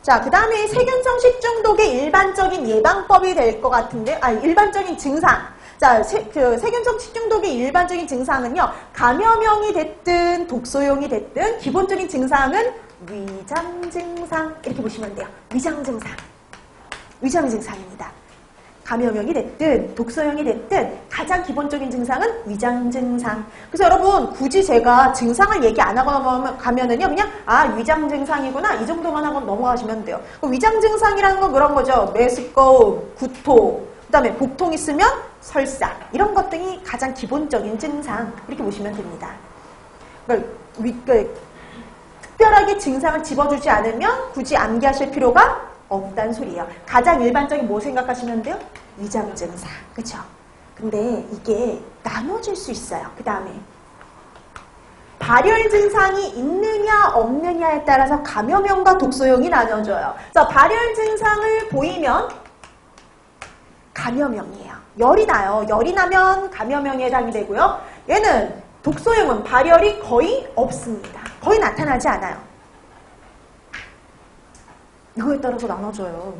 자, 그 다음에 세균성 식중독의 일반적인 예방법이 될 것 같은데, 일반적인 증상. 자, 세균성 식중독의 일반적인 증상은요, 감염형이 됐든 독소형이 됐든 기본적인 증상은 위장 증상 이렇게 보시면 돼요. 위장 증상. 위장 증상입니다. 감염형이 됐든 독소형이 됐든 가장 기본적인 증상은 위장 증상. 그래서 여러분 굳이 제가 증상을 얘기 안 하고 넘어가면은요 그냥 위장 증상이구나 이 정도만 하고 넘어가시면 돼요. 위장 증상이라는 건 그런 거죠. 메스꺼움, 구토, 그 다음에 복통 있으면 설사 이런 것들이 가장 기본적인 증상 이렇게 보시면 됩니다. 그러니까 특별하게 증상을 집어주지 않으면 굳이 암기하실 필요가 없다는 소리예요. 가장 일반적인 뭐 생각하시면 돼요? 위장 증상. 그쵸? 근데 이게 나눠질 수 있어요. 그 다음에 발열 증상이 있느냐 없느냐에 따라서 감염형과 독소형이 나눠져요. 그래서 발열 증상을 보이면 감염형이에요. 열이 나요. 열이 나면 감염형에 해당이 되고요. 얘는 독소형은 발열이 거의 없습니다. 거의 나타나지 않아요. 이거에 따라서 나눠져요.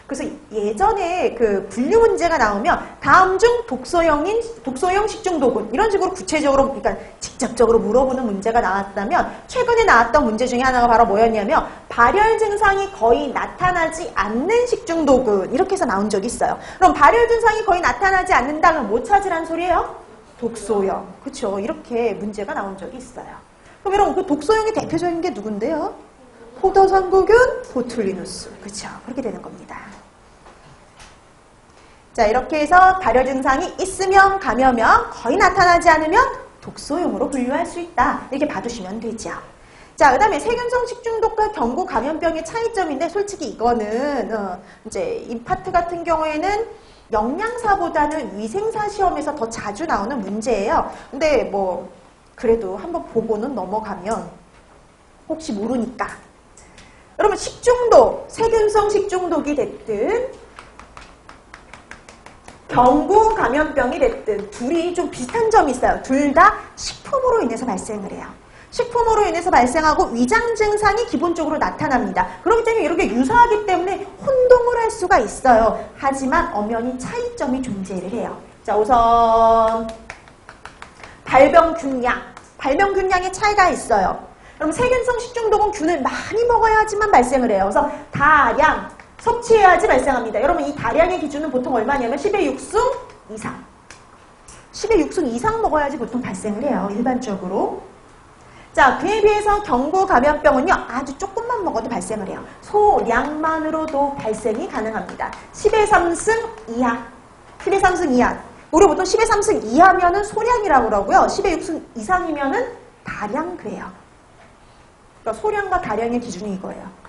그래서 예전에 그 분류 문제가 나오면 다음 중 독소형 식중독은 이런 식으로 구체적으로 그러니까 직접적으로 물어보는 문제가 나왔다면 최근에 나왔던 문제 중에 하나가 바로 뭐였냐면 발열 증상이 거의 나타나지 않는 식중독은 이렇게 해서 나온 적이 있어요. 그럼 발열 증상이 거의 나타나지 않는다면 뭐 찾으란 소리예요? 독소형. 그렇죠. 이렇게 문제가 나온 적이 있어요. 그럼 여러분 그 독소형의 대표적인 게 누군데요? 포도상구균, 보툴리누스. 그렇죠. 그렇게 되는 겁니다. 자, 이렇게 해서 발열 증상이 있으면 감염형, 거의 나타나지 않으면 독소형으로 분류할 수 있다. 이렇게 봐두시면 되죠. 자, 그 다음에 세균성 식중독과 경구 감염병의 차이점인데 솔직히 이거는 이제 이 파트 같은 경우에는 영양사보다는 위생사 시험에서 더 자주 나오는 문제예요. 근데 뭐 그래도 한번 보고는 넘어가면 혹시 모르니까. 여러분 식중독, 세균성 식중독이 됐든 경구 감염병이 됐든 둘이 좀 비슷한 점이 있어요. 둘 다 식품으로 인해서 발생을 해요. 식품으로 인해서 발생하고 위장 증상이 기본적으로 나타납니다. 그렇기 때문에 이렇게 유사하기 때문에 혼동을 할 수가 있어요. 하지만 엄연히 차이점이 존재를 해요. 자, 우선 발병균량. 발병균량의 차이가 있어요. 그럼 세균성 식중독은 균을 많이 먹어야지만 발생을 해요. 그래서 다량 섭취해야지 발생합니다. 여러분 이 다량의 기준은 보통 얼마냐면 10의 6승 이상. 10의 6승 이상 먹어야지 보통 발생을 해요. 일반적으로. 자, 그에 비해서 경구 감염병은요. 아주 조금만 먹어도 발생을 해요. 소량만으로도 발생이 가능합니다. 10의 3승 이하. 10의 3승 이하. 우리 보통 10의 3승 이하면은 소량이라고 그러고요. 10의 6승 이상이면은 다량 그래요. 그러니까 소량과 다량의 기준이 이거예요.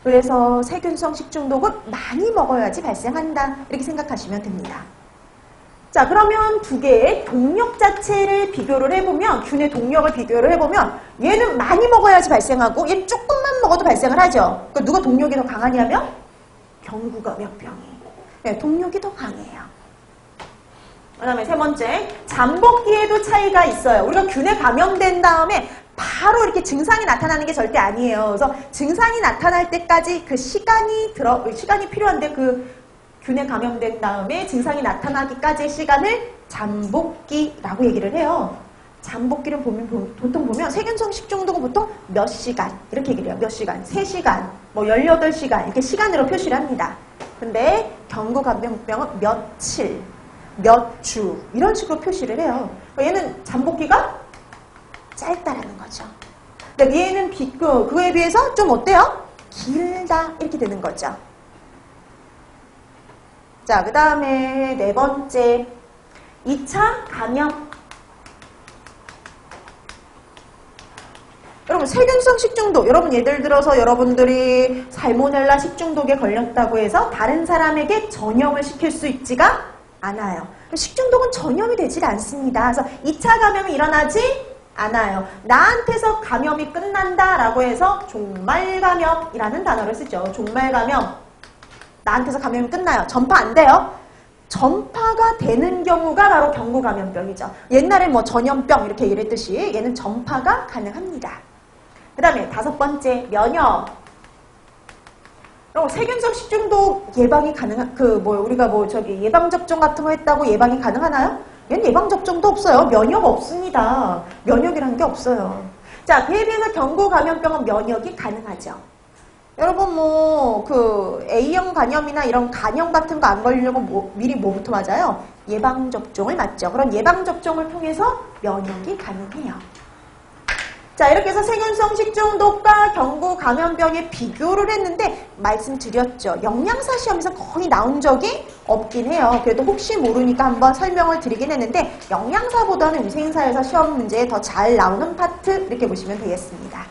그래서 세균성 식중독은 많이 먹어야지 발생한다. 이렇게 생각하시면 됩니다. 자, 그러면 두 개의 동력 자체를 비교를 해보면 균의 동력을 비교를 해보면 얘는 많이 먹어야지 발생하고 얘는 조금만 먹어도 발생을 하죠. 그러니까 누가 동력이 더 강하냐면 경구감염병이. 네, 동력이 더 강해요. 그 다음에 세 번째, 잠복기에도 차이가 있어요. 우리가 균에 감염된 다음에 바로 이렇게 증상이 나타나는 게 절대 아니에요. 그래서 증상이 나타날 때까지 그 시간이 필요한데 그 균에 감염된 다음에 증상이 나타나기까지의 시간을 잠복기라고 얘기를 해요. 잠복기를 보통 보면 세균성 식중독은 보통 몇 시간 이렇게 얘기를 해요. 몇 시간, 3시간, 뭐 18시간 이렇게 시간으로 표시를 합니다. 근데 경구감염병은 며칠, 몇 주 이런 식으로 표시를 해요. 얘는 잠복기가 짧다라는 거죠. 근데 얘는 그거에 비해서 좀 어때요? 길다 이렇게 되는 거죠. 자, 그 다음에 4번째 2차 감염. 여러분 세균성 식중독, 여러분 예를 들어서 여러분들이 살모넬라 식중독에 걸렸다고 해서 다른 사람에게 전염을 시킬 수 있지가 않아요. 식중독은 전염이 되질 않습니다. 그래서 2차 감염이 일어나지 않아요. 나한테서 감염이 끝난다라고 해서 종말감염이라는 단어를 쓰죠. 종말감염. 나한테서 감염이 끝나요. 전파 안 돼요. 전파가 되는 경우가 바로 경구감염병이죠. 옛날에 뭐 전염병 이렇게 얘기를 했듯이 얘는 전파가 가능합니다. 그 다음에 5번째 면역. 세균성 식중독 예방이 가능한 우리가 예방접종 같은 거 했다고 예방이 가능하나요? 얘는 예방접종도 없어요. 면역 없습니다. 면역이라는 게 없어요. 자, 그에 비해서 경구감염병은 면역이 가능하죠. 여러분 A형 간염이나 이런 간염 같은 거 안 걸리려고 미리 뭐부터 맞아요? 예방접종을 맞죠. 그런 예방접종을 통해서 면역이 가능해요. 자, 이렇게 해서 세균성 식중독과 경구감염병의 비교를 했는데 말씀드렸죠. 영양사 시험에서 거의 나온 적이 없긴 해요. 그래도 혹시 모르니까 한번 설명을 드리긴 했는데 영양사보다는 위생사에서 시험 문제에 더 잘 나오는 파트 이렇게 보시면 되겠습니다.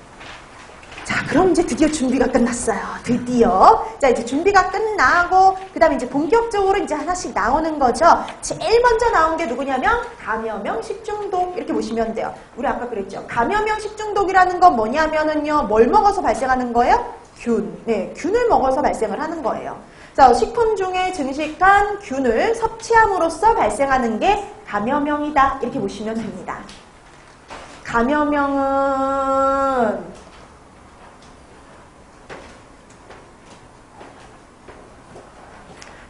자, 그럼 이제 드디어 준비가 끝났어요. 드디어. 자, 이제 준비가 끝나고, 그 다음에 이제 본격적으로 이제 하나씩 나오는 거죠. 제일 먼저 나온 게 누구냐면, 감염형 식중독. 이렇게 보시면 돼요. 우리 아까 그랬죠. 감염형 식중독이라는 건 뭐냐면은요, 뭘 먹어서 발생하는 거예요? 균. 네, 균을 먹어서 발생을 하는 거예요. 자, 식품 중에 증식한 균을 섭취함으로써 발생하는 게 감염형이다. 이렇게 보시면 됩니다. 감염형은,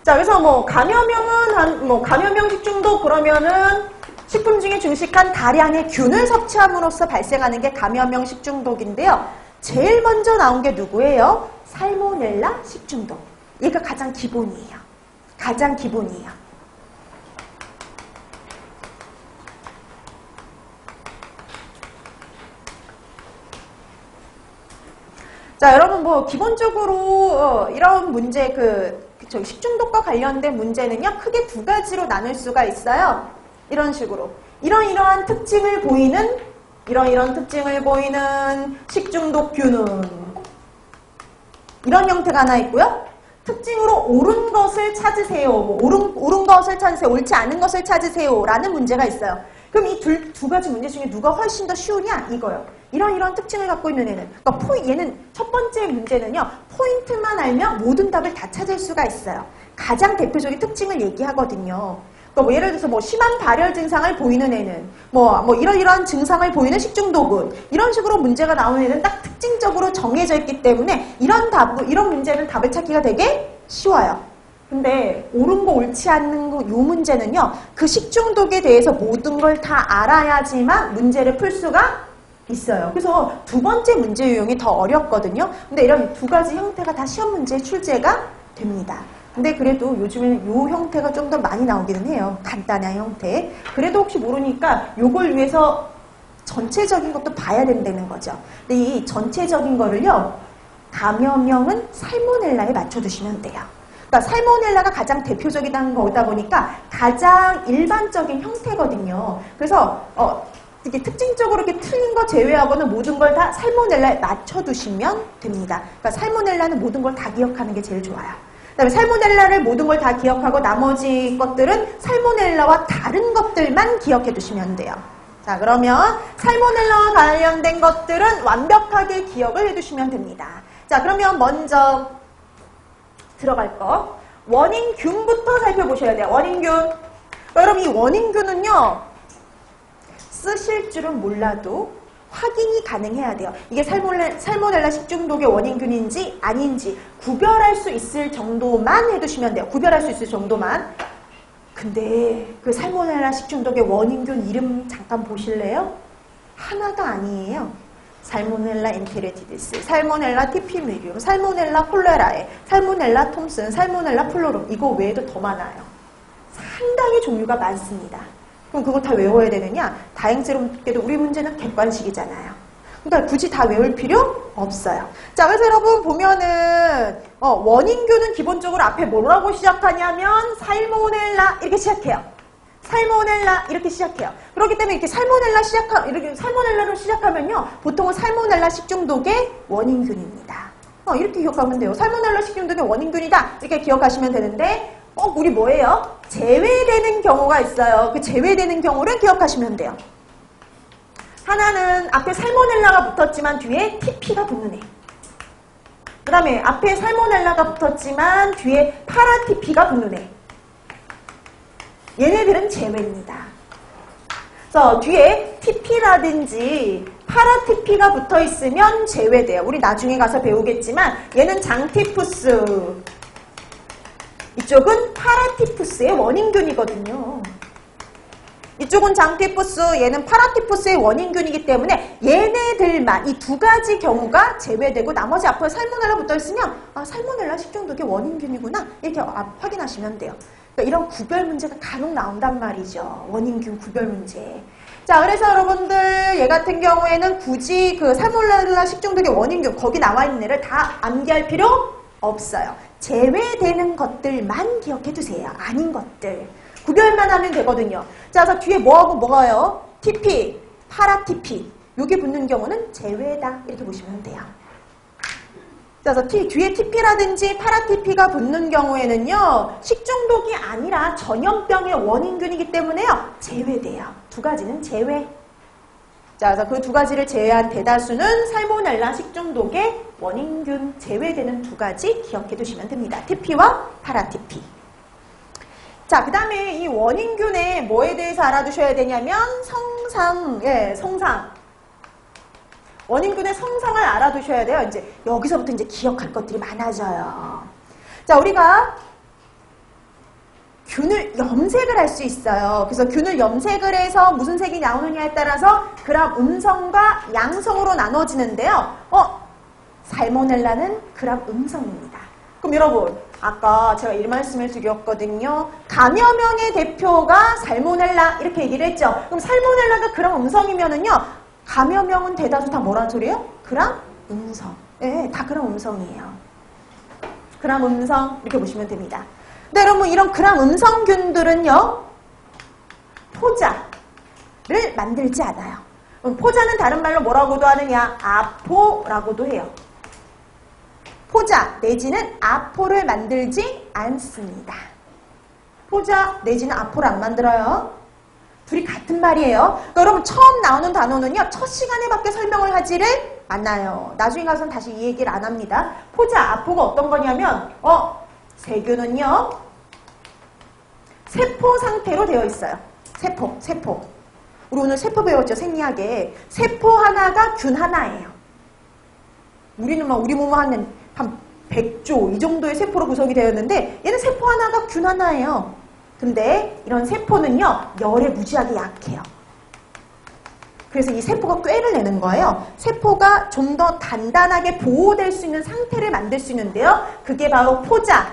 자, 그래서 감염형 식중독 그러면은 식품 중에 증식한 다량의 균을 섭취함으로써 발생하는 게 감염형 식중독인데요. 제일 먼저 나온 게 누구예요? 살모넬라 식중독. 얘가 가장 기본이에요. 가장 기본이에요. 자, 여러분 기본적으로 이런 문제 식중독과 관련된 문제는요, 크게 2가지로 나눌 수가 있어요. 이런 식으로. 이러이러한 특징을 보이는 식중독균은 이런 형태가 하나 있고요. 특징으로 옳은 것을 찾으세요. 옳은 것을 찾으세요. 옳지 않은 것을 찾으세요. 라는 문제가 있어요. 그럼 이 두 가지 문제 중에 누가 훨씬 더 쉬우냐? 이거요. 이런 특징을 갖고 있는 애는. 그러니까 얘는 첫 번째 문제는요. 포인트만 알면 모든 답을 다 찾을 수가 있어요. 가장 대표적인 특징을 얘기하거든요. 그러니까 예를 들어서 심한 발열 증상을 보이는 애는 이러이러한 증상을 보이는 식중독은 이런 식으로 문제가 나오는 애는 딱 특징적으로 정해져 있기 때문에 이런 문제는 답을 찾기가 되게 쉬워요. 근데 옳은 거 옳지 않는 거 요 문제는요. 그 식중독에 대해서 모든 걸 다 알아야지만 문제를 풀 수가 있어요. 그래서 2번째 문제 유형이 더 어렵거든요. 근데 이런 2가지 형태가 다 시험 문제에 출제가 됩니다. 근데 그래도 요즘에는 요 형태가 좀 더 많이 나오기는 해요. 간단한 형태. 그래도 혹시 모르니까 요걸 위해서 전체적인 것도 봐야 된다는 거죠. 근데 이 전체적인 거를요. 감염형은 살모넬라에 맞춰두시면 돼요. 그러니까 살모넬라가 가장 대표적이라는 거다 보니까 가장 일반적인 형태거든요. 그래서 이렇게 특징적으로 이렇게 틀린 거 제외하고는 모든 걸 다 살모넬라에 맞춰두시면 됩니다. 그러니까 살모넬라는 모든 걸 다 기억하는 게 제일 좋아요. 그다음에 살모넬라를 모든 걸 다 기억하고 나머지 것들은 살모넬라와 다른 것들만 기억해 두시면 돼요. 자, 그러면 살모넬라와 관련된 것들은 완벽하게 기억을 해두시면 됩니다. 자, 그러면 먼저 들어갈 거 원인균부터 살펴보셔야 돼요. 원인균. 여러분 이 원인균은요. 쓰실 줄은 몰라도 확인이 가능해야 돼요. 이게 살모넬라 식중독의 원인균인지 아닌지 구별할 수 있을 정도만 해두시면 돼요. 구별할 수 있을 정도만. 그 근데 그 살모넬라 식중독의 원인균 이름 잠깐 보실래요? 하나가 아니에요. 살모넬라 엔테리티디스, 살모넬라 티피미리움, 살모넬라 콜레라에, 살모넬라 톰슨, 살모넬라 플로rum. 이거 외에도 더 많아요. 상당히 종류가 많습니다. 그럼 그걸 다 외워야 되느냐? 다행스럽게도 우리 문제는 객관식이잖아요. 그러니까 굳이 다 외울 필요 없어요. 자, 그래서 여러분 보면은 원인균은 기본적으로 앞에 뭐라고 시작하냐면 살모넬라 이렇게 시작해요. 살모넬라 이렇게 시작해요. 그렇기 때문에 이렇게 이렇게 살모넬라로 시작하면요, 보통은 살모넬라 식중독의 원인균입니다. 이렇게 기억하면 돼요. 살모넬라 식중독의 원인균이다 이렇게 기억하시면 되는데, 우리 뭐예요? 제외되는 경우가 있어요. 그 제외되는 경우를 기억하시면 돼요. 하나는 앞에 살모넬라가 붙었지만 뒤에 TP가 붙는 애. 그 다음에 앞에 살모넬라가 붙었지만 뒤에 파라TP가 붙는 애. 얘네들은 제외입니다. 그래서 뒤에 TP라든지 파라TP가 붙어있으면 제외돼요. 우리 나중에 가서 배우겠지만 얘는 장티푸스, 이쪽은 파라티푸스의 원인균이거든요. 이쪽은 장티푸스, 얘는 파라티푸스의 원인균이기 때문에 얘네들만, 이 두 가지 경우가 제외되고 나머지 앞에 살모넬라 붙어있으면 살모넬라 식중독의 원인균이구나 이렇게 확인하시면 돼요. 그러니까 이런 구별 문제가 간혹 나온단 말이죠. 원인균 구별 문제. 자, 그래서 여러분들 얘 같은 경우에는 굳이 그 살모넬라 식중독의 원인균 거기 나와 있는 애를 다 암기할 필요 없어요. 제외되는 것들만 기억해 두세요. 아닌 것들. 구별만 하면 되거든요. 자, 그래서 뒤에 뭐하고 뭐가요? TP, 파라TP. 요게 붙는 경우는 제외다. 이렇게 보시면 돼요. 자, 그래서 뒤에 TP라든지 파라TP가 붙는 경우에는요, 식중독이 아니라 전염병의 원인균이기 때문에요, 제외돼요. 두 가지는 제외. 자, 그래서 그 두 가지를 제외한 대다수는 살모넬라 식중독의 원인균, 제외되는 두 가지 기억해 두시면 됩니다. TP와 파라TP. 자, 그 다음에 이 원인균의 뭐에 대해서 알아두셔야 되냐면 성상, 성상. 원인균의 성상을 알아두셔야 돼요. 이제 여기서부터 이제 기억할 것들이 많아져요. 자, 우리가 균을 염색을 할 수 있어요. 그래서 균을 염색을 해서 무슨 색이 나오느냐에 따라서 그람 음성과 양성으로 나눠지는데요. 살모넬라는 그람 음성입니다. 그럼 여러분, 아까 제가 이 말씀을 드렸거든요. 감염형의 대표가 살모넬라 이렇게 얘기를 했죠. 그럼 살모넬라가 그람 음성이면은요, 감염형은 대다수 다 뭐란 소리예요? 그람 음성. 네, 다 그람 음성이에요. 그람 음성 이렇게 보시면 됩니다. 근데 여러분, 이런 그람 음성균들은요, 포자를 만들지 않아요. 포자는 다른 말로 뭐라고도 하느냐? 아포라고도 해요. 포자 내지는 아포를 만들지 않습니다. 포자 내지는 아포를 안 만들어요. 둘이 같은 말이에요. 그러니까 여러분, 처음 나오는 단어는요, 첫 시간에 밖에 설명을 하지를 않아요. 나중에 가서는 다시 이 얘기를 안 합니다. 포자, 아포가 어떤 거냐면, 세균은요, 세포 상태로 되어 있어요. 세포. 우리 오늘 세포 배웠죠, 생리학에. 세포 하나가 균 하나예요. 우리는 우리 몸은 한 100조 이 정도의 세포로 구성이 되었는데, 얘는 세포 하나가 균 하나예요. 근데 이런 세포는요, 열에 무지하게 약해요. 그래서 이 세포가 꾀를 내는 거예요. 세포가 좀 더 단단하게 보호될 수 있는 상태를 만들 수 있는데요. 그게 바로 포자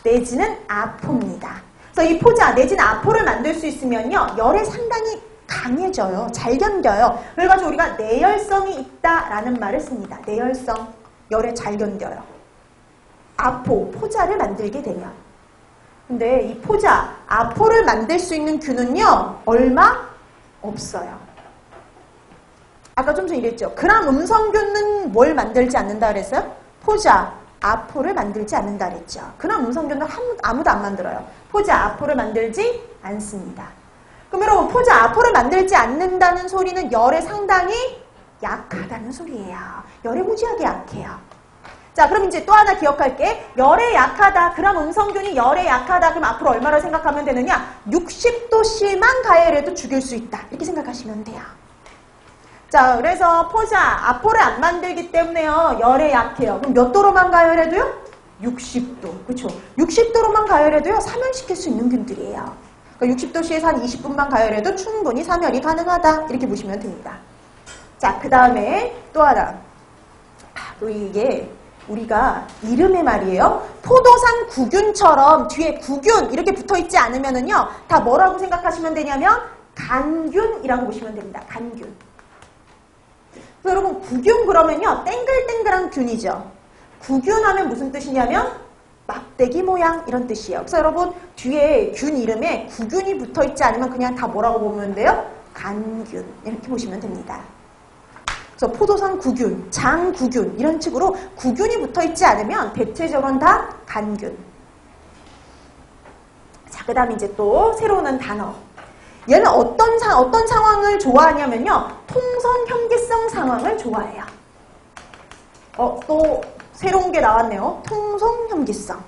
내지는 아포입니다. 그래서 이 포자 내지는 아포를 만들 수 있으면요, 열에 상당히 강해져요. 잘 견뎌요. 그래가지고 우리가 내열성이 있다라는 말을 씁니다. 내열성, 열에 잘 견뎌요. 아포, 포자를 만들게 되면. 근데 이 포자, 아포를 만들 수 있는 균은요, 얼마 없어요. 아까 좀 전에 이랬죠. 그람 음성균은 뭘 만들지 않는다 그랬어요? 포자, 아포를 만들지 않는다 그랬죠. 그람 음성균은 아무도 안 만들어요. 포자, 아포를 만들지 않습니다. 그럼 여러분, 포자, 아포를 만들지 않는다는 소리는 열에 상당히 약하다는 소리예요. 열에 무지하게 약해요. 자, 그럼 이제 또 하나 기억할게. 열에 약하다. 그람 음성균이 열에 약하다. 그럼 앞으로 얼마나 생각하면 되느냐? 60도씨만 가열해도 죽일 수 있다. 이렇게 생각하시면 돼요. 자, 그래서 포자, 아포를 안 만들기 때문에요, 열에 약해요. 그럼 몇 도로만 가열해도요? 60도. 그렇죠? 60도로만 가열해도요, 사멸시킬 수 있는 균들이에요. 그러니까 60도씨에서 한 20분만 가열해도 충분히 사멸이 가능하다. 이렇게 보시면 됩니다. 자, 그 다음에 또 하나. 또 이게 우리가 이름에 말이에요. 포도산 구균처럼 뒤에 구균 이렇게 붙어있지 않으면은요, 다 뭐라고 생각하시면 되냐면 간균이라고 보시면 됩니다. 간균. 그래서 여러분 구균 그러면요, 땡글땡글한 균이죠. 구균하면 무슨 뜻이냐면 막대기 모양 이런 뜻이에요. 그래서 여러분 뒤에 균 이름에 구균이 붙어있지 않으면 그냥 다 뭐라고 보면 돼요? 간균 이렇게 보시면 됩니다. 그래서 포도산 구균, 장구균 이런 식으로 구균이 붙어있지 않으면 대체적으로는 다 간균. 자, 그 다음에 이제 또 새로운 단어. 얘는 어떤 상황을 좋아하냐면요, 통성 현기성 상황을 좋아해요. 또 새로운 게 나왔네요. 통성 현기성.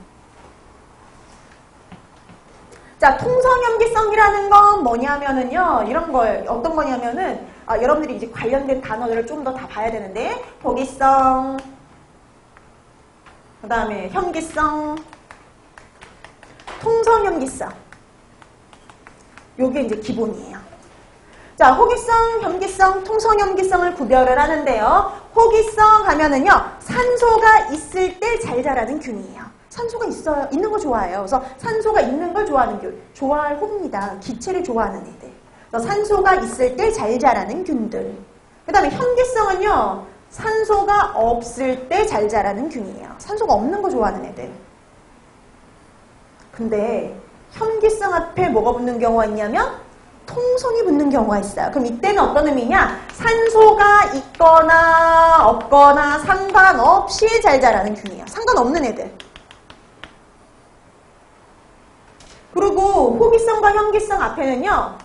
자, 통성 현기성이라는 건 뭐냐면은요, 이런 거예요. 어떤 거냐면은 여러분들이 이제 관련된 단어들을 좀 더 다 봐야 되는데, 호기성, 그 다음에 현기성, 통성 현기성. 요게 이제 기본이에요. 자, 호기성, 현기성, 통성 현기성을 구별을 하는데요. 호기성 하면은요, 산소가 있을 때 잘 자라는 균이에요. 산소가 있는 거 좋아해요. 그래서 산소가 있는 걸 좋아하는 균. 좋아할 호입니다. 기체를 좋아하는 애들. 그래서 산소가 있을 때 잘 자라는 균들. 그 다음에 현기성은요, 산소가 없을 때 잘 자라는 균이에요. 산소가 없는 거 좋아하는 애들. 근데 현기성 앞에 뭐가 붙는 경우가 있냐면 통성이 붙는 경우가 있어요. 그럼 이때는 어떤 의미냐? 산소가 있거나 없거나 상관없이 잘 자라는 균이에요. 상관없는 애들. 그리고 호기성과 현기성 앞에는요,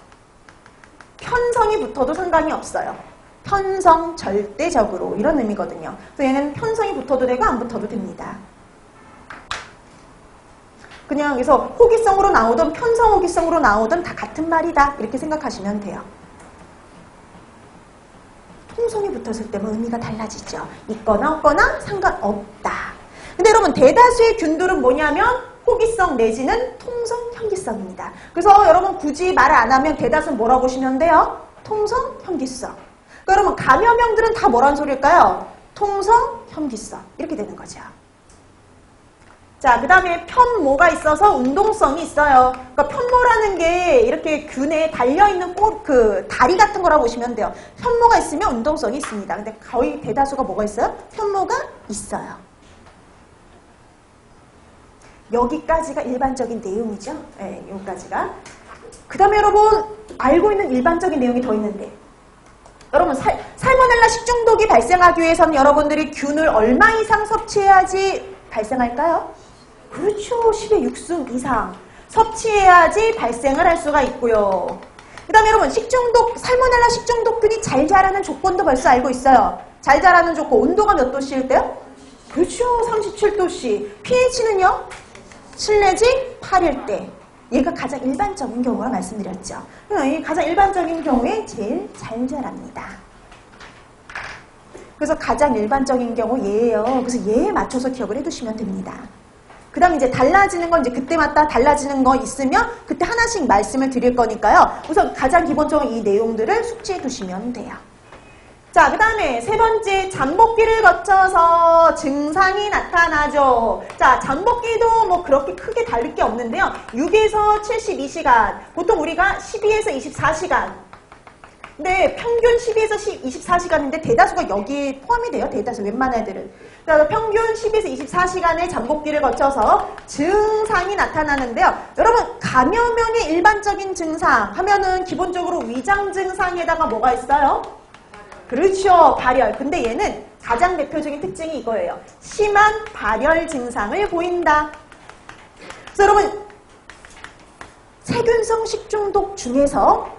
편성이 붙어도 상관이 없어요. 편성 절대적으로 이런 의미거든요. 그래서 얘는 편성이 붙어도 되고 안 붙어도 됩니다. 그냥 여기서 호기성으로 나오든 편성 호기성으로 나오든 다 같은 말이다. 이렇게 생각하시면 돼요. 통성이 붙었을 때만 의미가 달라지죠. 있거나 없거나 상관없다. 근데 여러분 대다수의 균들은 뭐냐면 호기성 내지는 통성 현기성입니다. 그래서 여러분 굳이 말을 안 하면 대다수는 뭐라고 보시면 돼요? 통성 현기성. 그러니까 여러분 감염형들은 다 뭐라는 소리일까요? 통성 현기성. 이렇게 되는 거죠. 자, 그 다음에 편모가 있어서 운동성이 있어요. 그러니까 편모라는 게 이렇게 균에 달려있는 다리 같은 거라고 보시면 돼요. 편모가 있으면 운동성이 있습니다. 근데 거의 대다수가 뭐가 있어요? 편모가 있어요. 여기까지가 일반적인 내용이죠. 네, 여기까지가. 그 다음에 여러분 알고 있는 일반적인 내용이 더 있는데, 여러분 살모넬라 식중독이 발생하기 위해서는 여러분들이 균을 얼마 이상 섭취해야지 발생할까요? 그렇죠. 10의 6승 이상 섭취해야지 발생을 할 수가 있고요. 그 다음에 여러분 살모넬라 식중독균이 잘 자라는 조건도 벌써 알고 있어요. 잘 자라는 조건, 온도가 몇 도씨일 때요? 그렇죠. 37도씨. pH는요? 7 내지 8일 때. 얘가 가장 일반적인 경우라 말씀드렸죠. 이 가장 일반적인 경우에 제일 잘 자랍니다. 그래서 가장 일반적인 경우 얘예요. 그래서 얘에 맞춰서 기억을 해두시면 됩니다. 그 다음에 이제 달라지는 건 이제 그때마다 달라지는 거 있으면 그때 하나씩 말씀을 드릴 거니까요. 우선 가장 기본적으로 이 내용들을 숙지해 두시면 돼요. 자, 그 다음에 세 번째, 잠복기를 거쳐서 증상이 나타나죠. 자, 잠복기도 뭐 그렇게 크게 다를 게 없는데요. 6에서 72시간, 보통 우리가 12에서 24시간. 근데 평균 12에서 24시간인데 대다수가 여기에 포함이 돼요. 대다수 웬만한 애들은. 그래서 평균 10에서 24시간의 잠복기를 거쳐서 증상이 나타나는데요. 여러분 감염형의 일반적인 증상 하면은 기본적으로 위장 증상에다가 뭐가 있어요? 그렇죠. 발열. 근데 얘는 가장 대표적인 특징이 이거예요. 심한 발열 증상을 보인다. 그래서 여러분 세균성 식중독 중에서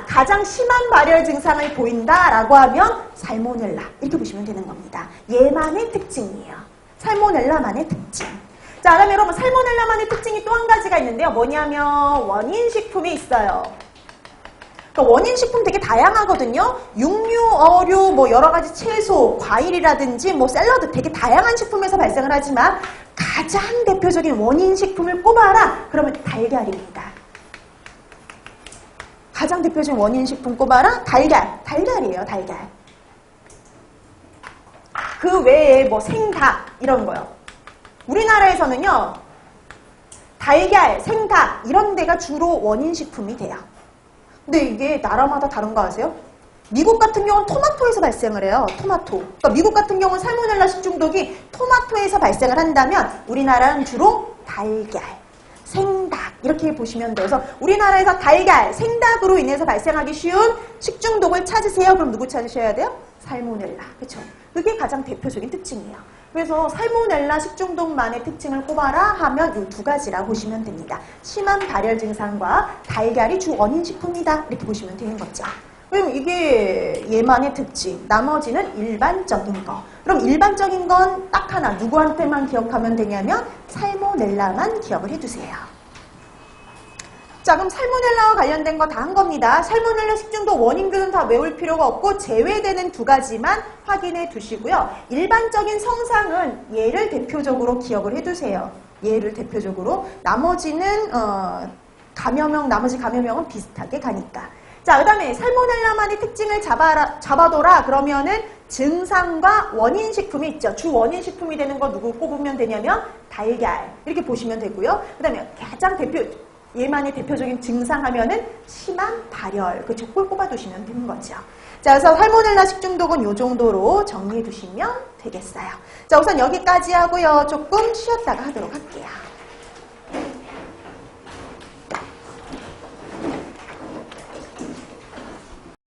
가장 심한 발열 증상을 보인다라고 하면 살모넬라. 이렇게 보시면 되는 겁니다. 얘만의 특징이에요. 살모넬라만의 특징. 자, 그다음에 여러분 살모넬라만의 특징이 또 한 가지가 있는데요. 뭐냐면 원인식품에 있어요. 그러니까 원인 식품 되게 다양하거든요. 육류, 어류, 뭐 여러 가지 채소, 과일이라든지 뭐 샐러드 되게 다양한 식품에서 발생을 하지만 가장 대표적인 원인 식품을 꼽아라. 그러면 달걀입니다. 가장 대표적인 원인 식품 꼽아라. 달걀이에요. 달걀. 그 외에 뭐 생닭 이런 거요. 우리나라에서는요. 달걀, 생닭 이런 데가 주로 원인 식품이 돼요. 근데 이게 나라마다 다른 거 아세요? 미국 같은 경우는 토마토에서 발생을 해요. 토마토. 그러니까 미국 같은 경우는 살모넬라 식중독이 토마토에서 발생을 한다면 우리나라는 주로 달걀, 생닭 이렇게 보시면 돼요. 그래서 우리나라에서 달걀, 생닭으로 인해서 발생하기 쉬운 식중독을 찾으세요. 그럼 누구 찾으셔야 돼요? 살모넬라. 그렇죠? 그게 가장 대표적인 특징이에요. 그래서 살모넬라 식중독만의 특징을 꼽아라 하면 이 두 가지라고 보시면 됩니다. 심한 발열 증상과 달걀이 주 원인 식품이다. 이렇게 보시면 되는 거죠. 그럼 이게 얘만의 특징, 나머지는 일반적인 거. 그럼 일반적인 건 딱 하나, 누구한테만 기억하면 되냐면 살모넬라만 기억을 해두세요. 자, 그럼 살모넬라와 관련된 거 다 한 겁니다. 살모넬라 식중독 원인들은 다 외울 필요가 없고 제외되는 두 가지만 확인해 두시고요. 일반적인 성상은 얘를 대표적으로 기억을 해두세요. 얘를 대표적으로. 나머지는 나머지 감염형은 비슷하게 가니까. 자, 그 다음에 살모넬라만의 특징을 잡아둬라. 그러면은 증상과 원인식품이 있죠. 주 원인식품이 되는 거 누구 꼽으면 되냐면 달걀. 이렇게 보시면 되고요. 그 다음에 가장 얘만의 대표적인 증상 하면은 심한 발열. 그쵸? 꼴 꼽아두시면 되는 거죠. 자, 그래서 살모넬라 식중독은 이 정도로 정리해 두시면 되겠어요. 자, 우선 여기까지 하고요. 조금 쉬었다가 하도록 할게요.